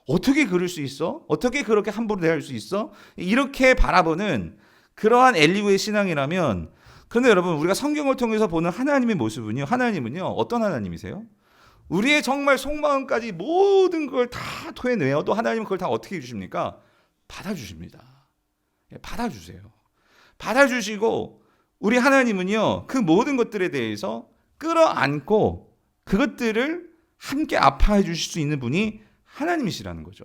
어떻게 그럴 수 있어? 어떻게 그렇게 함부로 대할 수 있어? 이렇게 바라보는 그러한 엘리후의 신앙이라면, 그런데 여러분 우리가 성경을 통해서 보는 하나님의 모습은요, 하나님은요 어떤 하나님이세요? 우리의 정말 속마음까지 모든 걸 다 토해내어도 하나님은 그걸 다 어떻게 해주십니까? 받아주십니다. 받아주세요. 받아주시고 우리 하나님은요 그 모든 것들에 대해서 끌어안고 그것들을 함께 아파해 주실 수 있는 분이 하나님이시라는 거죠.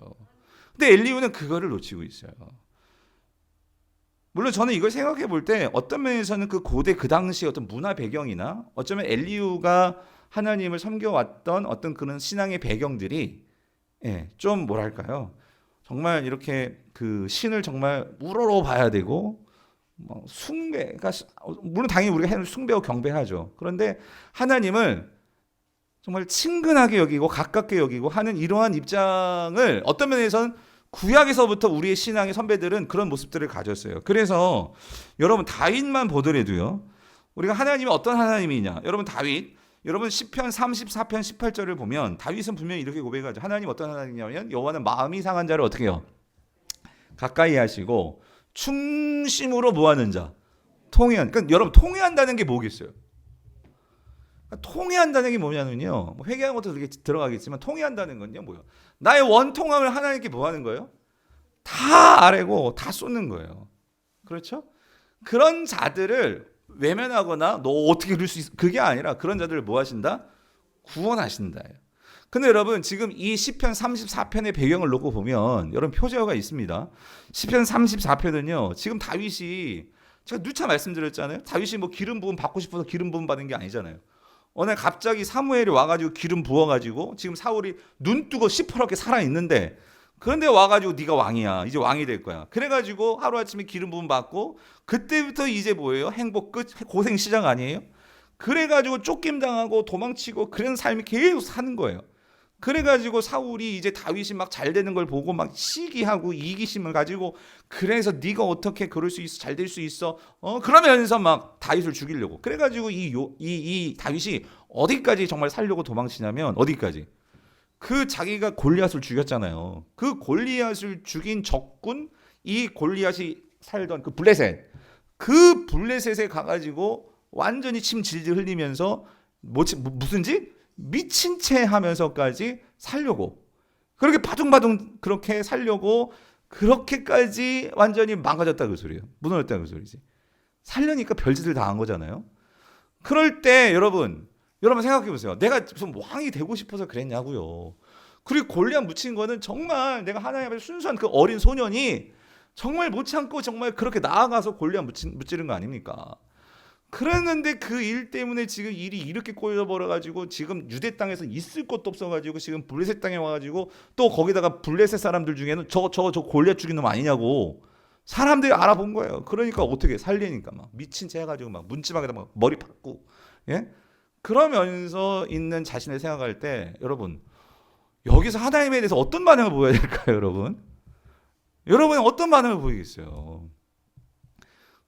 근데 엘리후는 그거를 놓치고 있어요. 물론 저는 이걸 생각해 볼 때 어떤 면에서는 그 고대 그 당시 어떤 문화 배경이나 어쩌면 엘리후가 하나님을 섬겨왔던 어떤 그런 신앙의 배경들이 좀 뭐랄까요, 정말 이렇게 그 신을 정말 우러러 봐야 되고 뭐 숭배가, 물론 당연히 우리가 숭배하고 경배하죠. 그런데 하나님을 정말 친근하게 여기고 가깝게 여기고 하는 이러한 입장을 어떤 면에서는 구약에서부터 우리의 신앙의 선배들은 그런 모습들을 가졌어요. 그래서 여러분 다윗만 보더라도요, 우리가 하나님이 어떤 하나님이냐, 여러분 다윗, 여러분 시편 34편 18절을 보면 다윗은 분명히 이렇게 고백하죠. 하나님 어떤 하나님이냐면 여호와는 마음이 상한 자를 어떻게 해요? 가까이 하시고 충심으로 뭐하는 자? 통회한. 그러니까 여러분 통회한다는 게 뭐겠어요? 그러니까 통회한다는 게 뭐냐면요, 뭐 회개하는 것도 그렇게 들어가겠지만 통회한다는 건요 뭐요? 나의 원통함을 하나님께 뭐하는 거예요? 다 아뢰고 다 쏟는 거예요. 그렇죠? 그런 자들을 외면하거나 너 어떻게 그럴 수 있어? 그게 아니라 그런 자들을 뭐 하신다? 구원하신다. 근데 여러분 지금 이 시편 34편의 배경을 놓고 보면 여러분 표제어가 있습니다. 시편 34편은요. 지금 다윗이 제가 누차 말씀드렸잖아요. 다윗이 뭐 기름 부음 받고 싶어서 기름 부음 받은 게 아니잖아요. 어느 날 갑자기 사무엘이 와가지고 기름 부어가지고 지금 사울이 눈 뜨고 시퍼렇게 살아있는데 그런데 와가지고 네가 왕이야. 이제 왕이 될 거야. 그래가지고 하루아침에 기름 부음 받고 그때부터 이제 뭐예요? 행복 끝, 고생 시작 아니에요? 그래가지고 쫓김당하고 도망치고 그런 삶이 계속 사는 거예요. 그래가지고 사울이 이제 다윗이 막 잘 되는 걸 보고 막 시기하고 이기심을 가지고 그래서 네가 어떻게 그럴 수 있어 잘 될 수 있어 그러면서 막 다윗을 죽이려고 그래가지고 이 다윗이 어디까지 정말 살려고 도망치냐면 어디까지 그 자기가 골리앗을 죽였잖아요. 그 골리앗을 죽인 적군 이 골리앗이 살던 그 블레셋 그 블레셋에 가가지고 완전히 침 질질 흘리면서 무슨 짓? 미친 채 하면서까지 살려고 그렇게 바둥바둥 그렇게 살려고 그렇게까지 완전히 망가졌다 그 소리예요. 무너졌다 그 소리지. 살려니까 별짓을 다 한 거잖아요. 그럴 때 여러분 생각해 보세요. 내가 무슨 왕이 되고 싶어서 그랬냐고요. 그리고 골리앗 묻힌 거는 정말 내가 하나님 앞에 순수한 그 어린 소년이 정말 못 참고 정말 그렇게 나아가서 골리앗 무찌른 거 아닙니까? 그랬는데 그 일 때문에 지금 일이 이렇게 꼬여버려가지고 지금 유대 땅에서 있을 것도 없어가지고 지금 블레셋 땅에 와가지고 또 거기다가 블레셋 사람들 중에는 저 골리앗 죽인 놈 아니냐고 사람들이 알아본 거예요. 그러니까 어떻게 살리니까 막 미친 채 해가지고 막 문지방에다 막 머리 박고 예? 그러면서 있는 자신을 생각할 때 여러분 여기서 하나님에 대해서 어떤 반응을 보여야 될까요, 여러분? 여러분은 어떤 반응을 보이겠어요?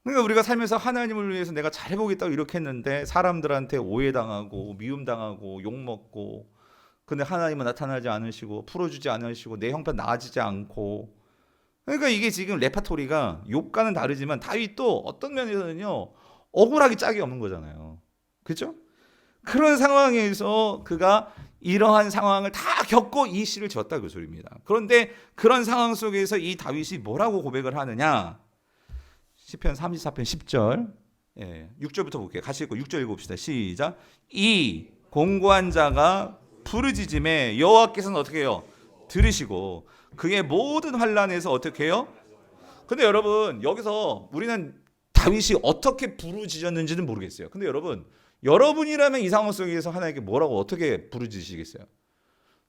그러니까 우리가 살면서 하나님을 위해서 내가 잘해보겠다고 이렇게 했는데 사람들한테 오해당하고 미움당하고 욕먹고 근데 하나님은 나타나지 않으시고 풀어주지 않으시고 내 형편 나아지지 않고 그러니까 이게 지금 레파토리가 욥과는 다르지만 다윗도 어떤 면에서는요 억울하기 짝이 없는 거잖아요. 그렇죠? 그런 상황에서 그가 이러한 상황을 다 겪고 이 시를 지었다 그 소리입니다. 그런데 그런 상황 속에서 이 다윗이 뭐라고 고백을 하느냐 시편 34편 10절 6절부터 볼게요. 같이 읽고 6절 읽어봅시다. 시작. 이 공고한 자가 부르짖음에 여호와께서는 어떻게 해요? 들으시고 그의 모든 환난에서 어떻게 해요? 근데 여러분 여기서 우리는 다윗이 어떻게 부르짖었는지는 모르겠어요. 근데 여러분이라면 이 상황 속에서 하나님께 뭐라고 어떻게 부르짖으시겠어요?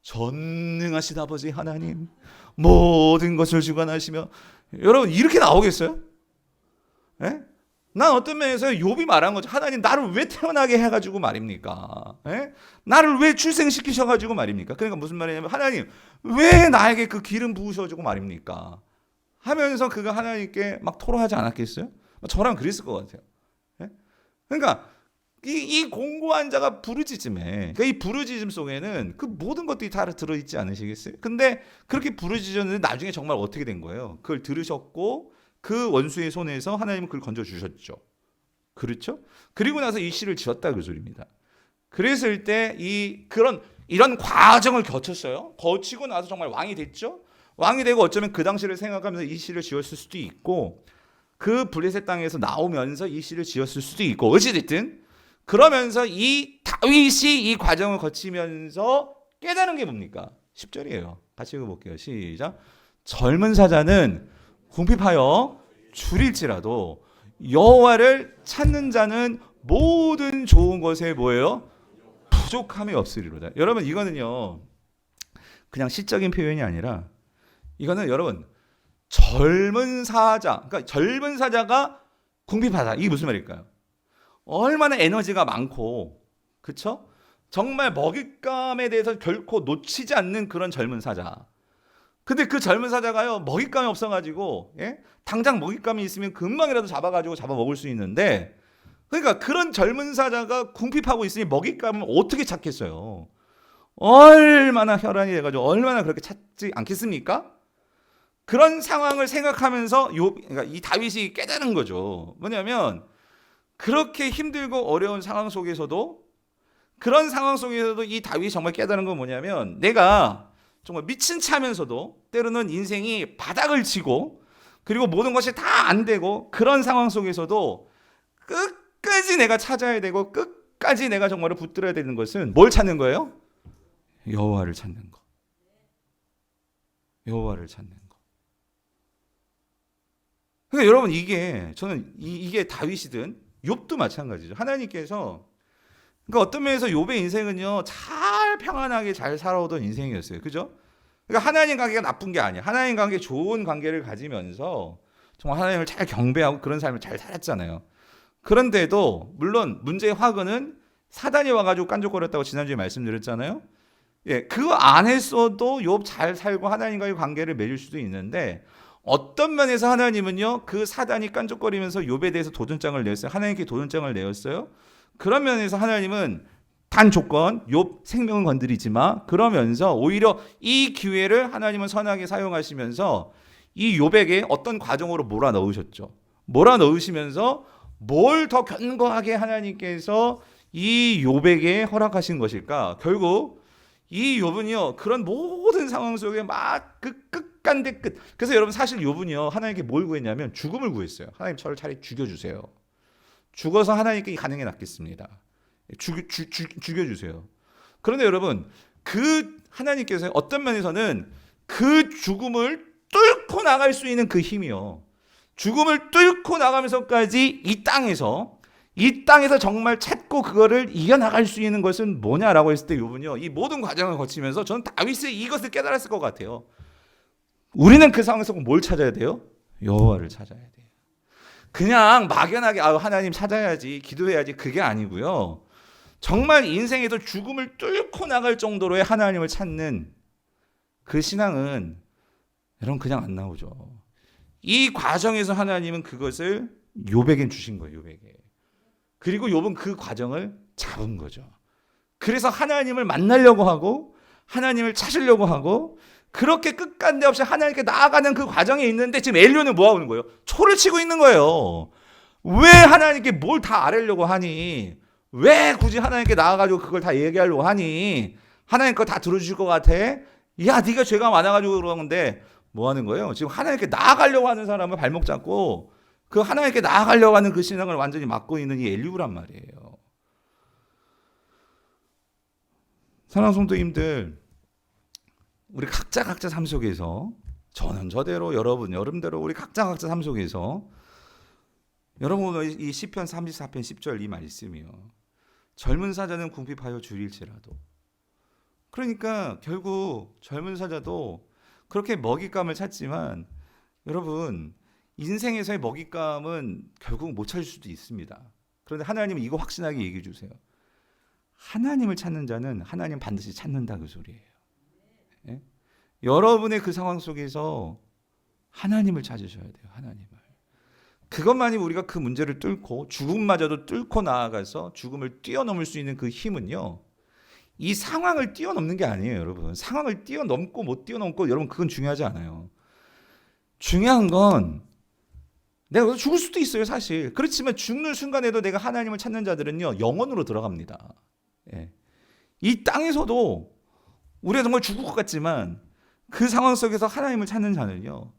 전능하신 아버지 하나님 모든 것을 주관하시며 여러분 이렇게 나오겠어요? 예? 난 어떤 면에서 욥이 말한 거죠. 하나님 나를 왜 태어나게 해가지고 말입니까? 예? 나를 왜 출생시키셔가지고 말입니까? 그러니까 무슨 말이냐면 하나님 왜 나에게 그 기름 부으셔가지고 말입니까? 하면서 그가 하나님께 막 토로하지 않았겠어요? 저랑 그랬을 것 같아요. 예? 그러니까 이 공고한 자가 부르짖음에 그러니까 이 부르짖음 속에는 그 모든 것들이 다 들어있지 않으시겠어요? 근데 그렇게 부르짖었는데 나중에 정말 어떻게 된 거예요? 그걸 들으셨고 그 원수의 손에서 하나님은 그걸 건져주셨죠. 그렇죠? 그리고 나서 이 시를 지었다 그 소리입니다. 그랬을 때 이런 과정을 거쳤어요. 거치고 나서 정말 왕이 됐죠. 왕이 되고 어쩌면 그 당시를 생각하면서 이 시를 지었을 수도 있고 그 블레셋 땅에서 나오면서 이 시를 지었을 수도 있고 어찌됐든 그러면서 이 다윗이 이 과정을 거치면서 깨달은 게 뭡니까? 10절이에요. 같이 읽어볼게요. 시작. 젊은 사자는 궁핍하여 줄일지라도 여호와를 찾는 자는 모든 좋은 것에 뭐예요? 부족함이 없으리로다. 여러분 이거는요 그냥 시적인 표현이 아니라 이거는 여러분 젊은 사자 그러니까 젊은 사자가 궁핍하다. 이게 무슨 말일까요? 얼마나 에너지가 많고 그렇죠? 정말 먹잇감에 대해서 결코 놓치지 않는 그런 젊은 사자. 근데 그 젊은 사자가요 먹잇감이 없어가지고 당장 먹잇감이 있으면 금방이라도 잡아가지고 잡아 먹을 수 있는데 그러니까 그런 젊은 사자가 궁핍하고 있으니 먹잇감을 어떻게 찾겠어요? 얼마나 혈안이 돼가지고 얼마나 그렇게 찾지 않겠습니까? 그런 상황을 생각하면서 그러니까 이 다윗이 깨달은 거죠. 뭐냐면 그렇게 힘들고 어려운 상황 속에서도 그런 상황 속에서도 이 다윗이 정말 깨달은 건 뭐냐면 내가 정말 미친 차면서도 때로는 인생이 바닥을 치고 그리고 모든 것이 다 안 되고 그런 상황 속에서도 끝까지 내가 찾아야 되고 끝까지 내가 정말 붙들어야 되는 것은 뭘 찾는 거예요? 여호와를 찾는 거. 여호와를 찾는 거. 그러니까 여러분 저는 이게 다윗이든 욥도 마찬가지죠. 하나님께서 그러니까 어떤 면에서 욥의 인생은요 잘 평안하게 잘 살아오던 인생이었어요. 그죠? 그러니까 하나님 관계가 나쁜 게 아니야. 하나님 관계 좋은 관계를 가지면서 정말 하나님을 잘 경배하고 그런 삶을 잘 살았잖아요. 그런데도 물론 문제의 화근은 사단이 와가지고 깐족거렸다고 지난주에 말씀드렸잖아요. 예, 그 안에서도 욥 잘 살고 하나님과의 관계를 맺을 수도 있는데 어떤 면에서 하나님은요 그 사단이 깐족거리면서 욥에 대해서 도전장을 내었어요. 하나님께 도전장을 내었어요. 그런 면에서 하나님은 단 조건 욥 생명은 건드리지 마 그러면서 오히려 이 기회를 하나님은 선하게 사용하시면서 이 욥에게 어떤 과정으로 몰아넣으셨죠. 몰아넣으시면서 뭘 더 견고하게 하나님께서 이 욥에게 허락하신 것일까? 결국 이 욥은요 그런 모든 상황 속에 막 그 끝간데 끝. 그래서 여러분 사실 욥은요 하나님께 뭘 구했냐면 죽음을 구했어요. 하나님 저를 차라리 죽여주세요. 죽어서 하나님께 가는 게 낫겠습니다. 죽여주세요. 그런데 여러분 그 하나님께서 어떤 면에서는 그 죽음을 뚫고 나갈 수 있는 그 힘이요. 죽음을 뚫고 나가면서까지 이 땅에서 정말 찾고 그거를 이겨나갈 수 있는 것은 뭐냐라고 했을 때 욥은요 이 모든 과정을 거치면서 저는 다윗의 이것을 깨달았을 것 같아요. 우리는 그 상황에서 뭘 찾아야 돼요? 여호와를 찾아야 돼요. 그냥 막연하게 하나님 찾아야지 기도해야지 그게 아니고요. 정말 인생에서 죽음을 뚫고 나갈 정도로의 하나님을 찾는 그 신앙은 여러분 그냥 안 나오죠. 이 과정에서 하나님은 그것을 욥에게 주신 거예요. 욥에게. 그리고 욥은 그 과정을 잡은 거죠. 그래서 하나님을 만나려고 하고 하나님을 찾으려고 하고 그렇게 끝간데 없이 하나님께 나아가는 그 과정에 있는데 지금 엘리후는 뭐 하고 있는 거예요? 초를 치고 있는 거예요. 왜 하나님께 뭘 다 아뢰려고 하니? 왜 굳이 하나님께 나아가지고 그걸 다 얘기하려고 하니? 하나님 거 다 들어주실 것 같아? 야, 네가 죄가 많아가지고 그러는데 뭐 하는 거예요? 지금 하나님께 나아가려고 하는 사람을 발목 잡고 그 하나님께 나아가려고 하는 그 신앙을 완전히 막고 있는 이 엘리후란 말이에요. 사랑하는 성도님들, 우리 각자 삶 속에서 저는 저대로 여러분대로 우리 각자 삶 속에서 여러분 이 시편 34편 10절 이 말씀이요. 젊은 사자는 궁핍하여 줄일지라도. 그러니까 결국 젊은 사자도 그렇게 먹잇감을 찾지만 여러분 인생에서의 먹잇감은 결국 못 찾을 수도 있습니다. 그런데 하나님은 이거 확신하게 얘기해 주세요. 하나님을 찾는 자는 하나님 반드시 찾는다 그 소리예요. 예? 여러분의 그 상황 속에서 하나님을 찾으셔야 돼요. 하나님을. 그것만이 우리가 그 문제를 뚫고 죽음마저도 뚫고 나아가서 죽음을 뛰어넘을 수 있는 그 힘은요. 이 상황을 뛰어넘는 게 아니에요, 여러분. 상황을 뛰어넘고 못 뛰어넘고 여러분 그건 중요하지 않아요. 중요한 건 내가 죽을 수도 있어요, 사실. 그렇지만 죽는 순간에도 내가 하나님을 찾는 자들은요, 영원으로 들어갑니다. 예. 이 땅에서도 우리가 정말 죽을 것 같지만 그 상황 속에서 하나님을 찾는 자는요,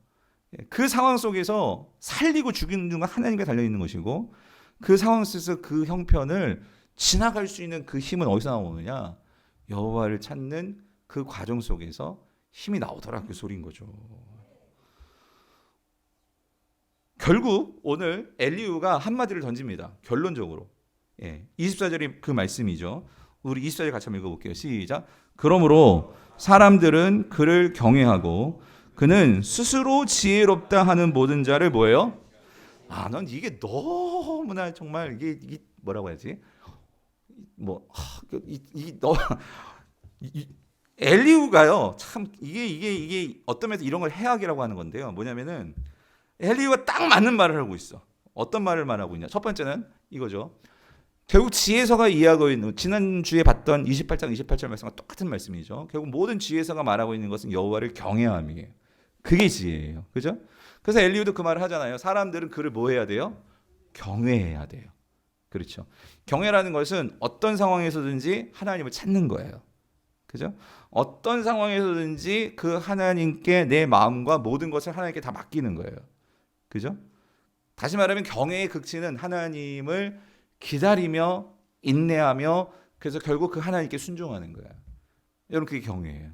그 상황 속에서 살리고 죽이는 중간 하나님께 달려있는 것이고 그 상황 속에서 그 형편을 지나갈 수 있는 그 힘은 어디서 나오느냐? 여호와를 찾는 그 과정 속에서 힘이 나오더라 그 소리인 거죠. 결국 오늘 엘리후가 한마디를 던집니다. 결론적으로. 24절이 그 말씀이죠. 우리 24절 같이 한번 읽어볼게요. 시작. 그러므로 사람들은 그를 경외하고 그는 스스로 지혜롭다 하는 모든 자를 뭐예요? 넌 이게 너무나 정말 이게 뭐라고 해야지? 엘리후가요. 참 이게 어떤 면에서 이런 걸 해악이라고 하는 건데요. 뭐냐면은 엘리후가 딱 맞는 말을 하고 있어. 어떤 말을 말하고 있냐? 첫 번째는 이거죠. 결국 지혜서가 이해하고 있는 지난주에 봤던 28장 28절 말씀과 똑같은 말씀이죠. 결국 모든 지혜서가 말하고 있는 것은 여호와를 경외함이에요. 그게 지혜예요. 그죠? 그래서 엘리후도 그 말을 하잖아요. 사람들은 그를 뭐 해야 돼요? 경외해야 돼요. 그렇죠. 경외라는 것은 어떤 상황에서든지 하나님을 찾는 거예요. 그죠? 어떤 상황에서든지 그 하나님께 내 마음과 모든 것을 하나님께 다 맡기는 거예요. 그죠? 다시 말하면 경외의 극치는 하나님을 기다리며 인내하며 그래서 결국 그 하나님께 순종하는 거예요. 여러분 그게 경외예요.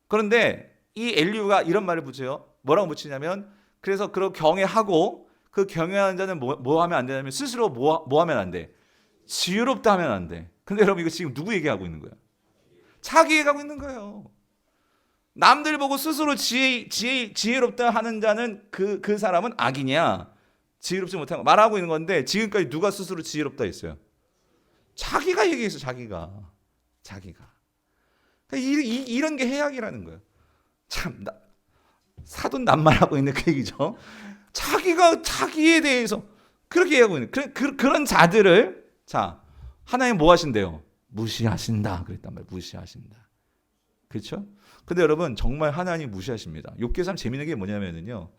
그런데 이 엘리후가 이런 말을 붙여요. 뭐라고 붙이냐면 그래서 그런 경외하고 그 경외하는 자는 뭐 하면 안 되냐면 스스로 뭐 하면 안 돼? 지혜롭다 하면 안 돼. 근데 여러분 이거 지금 누구 얘기하고 있는 거야? 자기 얘기하고 있는 거예요. 남들 보고 스스로 지혜롭다 하는 자는 그 사람은 악이냐? 지혜롭지 못한 거 말하고 있는 건데 지금까지 누가 스스로 지혜롭다 했어요? 자기가 얘기했어. 자기가. 그러니까 이런 게 해악이라는 거예요. 참 사돈 낱말하고 있는 그 얘기죠. 자기가 자기에 대해서 그렇게 얘기하고 있는 그런 자들을 자 하나님 뭐 하신대요? 무시하신다 그랬단 말이에요. 무시하신다. 그렇죠? 근데 여러분 정말 하나님 무시하십니다. 욥기서 참 재밌는 게 뭐냐면요.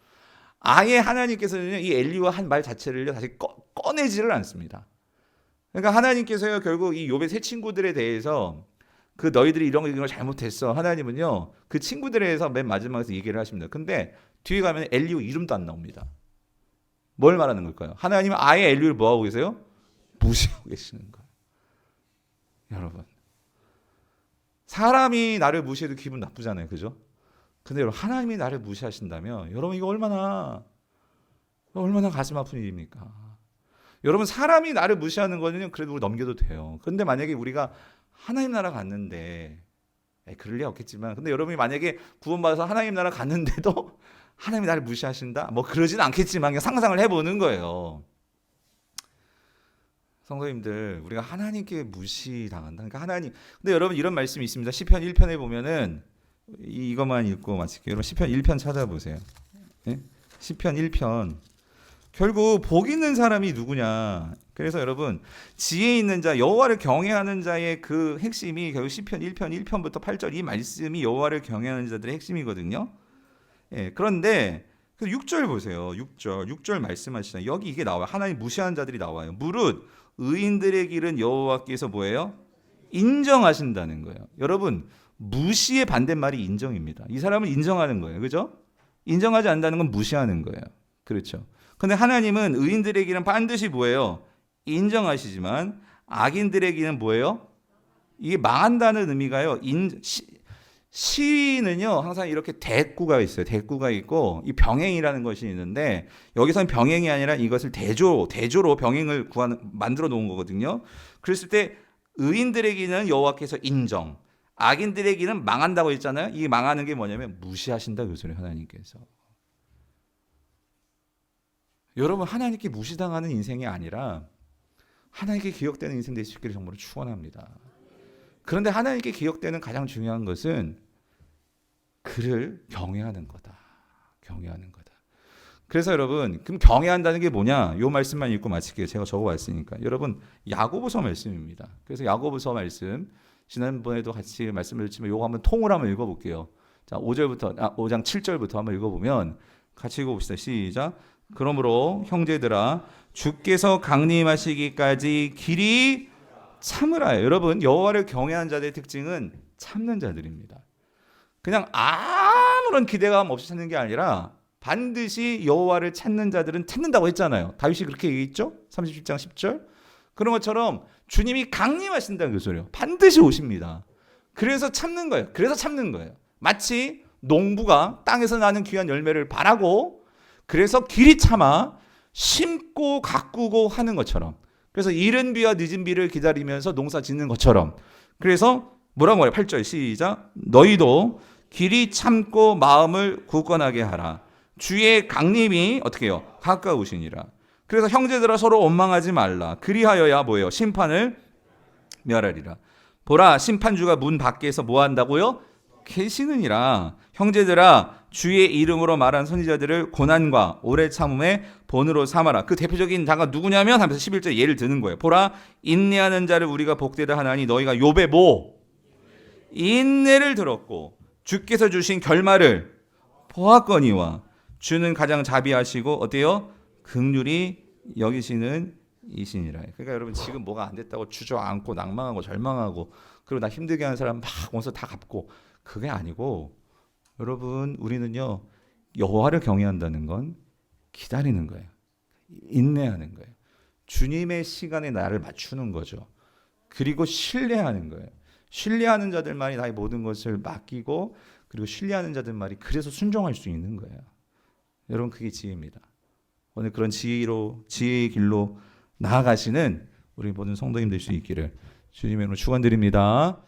아예 하나님께서는 이 엘리와 한 말 자체를 다시 꺼내지를 않습니다. 그러니까 하나님께서요 결국 이 욥의 세 친구들에 대해서 그 너희들이 이런 걸 잘못했어. 하나님은요 그 친구들에 대해서 맨 마지막에서 얘기를 하십니다. 근데 뒤에 가면 엘리후 이름도 안 나옵니다. 뭘 말하는 걸까요? 하나님은 아예 엘리후를 뭐 하고 계세요? 무시하고 계시는 거예요. 여러분 사람이 나를 무시해도 기분 나쁘잖아요. 그죠? 근데 여러분 하나님이 나를 무시하신다면 여러분 이거 얼마나 가슴 아픈 일입니까? 여러분 사람이 나를 무시하는 거는 그래도 우리 넘겨도 돼요. 근데 만약에 우리가 하나님 나라 갔는데 그럴 리 없겠지만 근데 여러분이 만약에 구원받아서 하나님 나라 갔는데도 하나님이 나를 무시하신다? 뭐 그러진 않겠지만 그냥 상상을 해보는 거예요. 성도님들 우리가 하나님께 무시당한다. 그러니까 하나님 근데 여러분 이런 말씀이 있습니다. 시편 1편에 보면은 이것만 읽고 마칠게요. 여러분 시편 1편 찾아보세요. 네? 시편 1편 결국 복 있는 사람이 누구냐. 그래서 여러분 지혜 있는 자 여호와를 경외하는 자의 그 핵심이 결국 시편 1편 1편부터 8절 이 말씀이 여호와를 경외하는 자들의 핵심이거든요. 예, 그런데 6절 보세요. 6절 말씀하시잖아요. 여기 이게 나와요. 하나님 무시하는 자들이 나와요. 무릇 의인들의 길은 여호와께서 뭐예요? 인정하신다는 거예요. 여러분 무시의 반대말이 인정입니다. 이 사람을 인정하는 거예요. 그죠? 인정하지 않는다는 건 무시하는 거예요. 그렇죠? 근데 하나님은 의인들의 길은 반드시 뭐예요? 인정하시지만 악인들의 길은 뭐예요? 이게 망한다는 의미가요. 시는요 항상 이렇게 대꾸가 있어요. 대꾸가 있고 이 병행이라는 것이 있는데 여기서는 병행이 아니라 이것을 대조로 병행을 만들어 놓은 거거든요. 그랬을 때 의인들의 길은 여호와께서 인정, 악인들의 길은 망한다고 했잖아요. 이 망하는 게 뭐냐면 무시하신다 그 소리예요. 하나님께서. 여러분 하나님께 무시당하는 인생이 아니라 하나님께 기억되는 인생 되실 수 있기를 정말로 축원합니다. 그런데 하나님께 기억되는 가장 중요한 것은 그를 경외하는 거다. 경외하는 거다. 그래서 여러분 그럼 경외한다는 게 뭐냐? 요 말씀만 읽고 마칠게요. 제가 적어왔으니까. 여러분 야고보서 말씀입니다. 그래서 야고보서 말씀 지난번에도 같이 말씀을 드렸지만 요거 한번 통으로 한번 읽어볼게요. 자 5장 7절부터 한번 읽어보면 같이 읽어봅시다. 시작. 그러므로 형제들아 주께서 강림하시기까지 길이 참으라. 여러분 여호와를 경외하는 자들의 특징은 참는 자들입니다. 그냥 아무런 기대감 없이 찾는 게 아니라 반드시 여호와를 찾는 자들은 찾는다고 했잖아요. 다윗이 그렇게 얘기했죠. 37장 10절. 그런 것처럼 주님이 강림하신다는 그 소리예요. 반드시 오십니다. 그래서 참는 거예요. 마치 농부가 땅에서 나는 귀한 열매를 바라고 그래서 길이 참아 심고 가꾸고 하는 것처럼 그래서 이른 비와 늦은 비를 기다리면서 농사 짓는 것처럼 그래서 뭐라고 말해요? 8절 시작. 너희도 길이 참고 마음을 굳건하게 하라. 주의 강림이 어떻게 해요? 가까우시니라. 그래서 형제들아 서로 원망하지 말라. 그리하여야 뭐예요? 심판을 멸하리라. 보라 심판주가 문 밖에서 뭐 한다고요? 계시느니라. 형제들아 주의 이름으로 말한 선지자들을 고난과 오래 참음의 본으로 삼아라. 그 대표적인 자가 누구냐면 하면서 11절에 예를 드는 거예요. 보라 인내하는 자를 우리가 복되다 하나니 너희가 욥의 뭐? 인내를 들었고 주께서 주신 결말을 보았거니와 주는 가장 자비하시고 어때요? 긍휼히 여기시는 이신이라. 그러니까 여러분 지금 뭐가 안 됐다고 주저앉고 낭망하고 절망하고 그리고 나 힘들게 하는 사람 막 원수 다 갚고 그게 아니고 여러분 우리는요 여호와를 경외한다는 건 기다리는 거예요. 인내하는 거예요. 주님의 시간에 나를 맞추는 거죠. 그리고 신뢰하는 거예요. 신뢰하는 자들만이 나의 모든 것을 맡기고 그리고 신뢰하는 자들만이 그래서 순종할 수 있는 거예요. 여러분 그게 지혜입니다. 오늘 그런 지혜의 길로 나아가시는 우리 모든 성도님 될 수 있기를 주님의 이름으로 축원드립니다.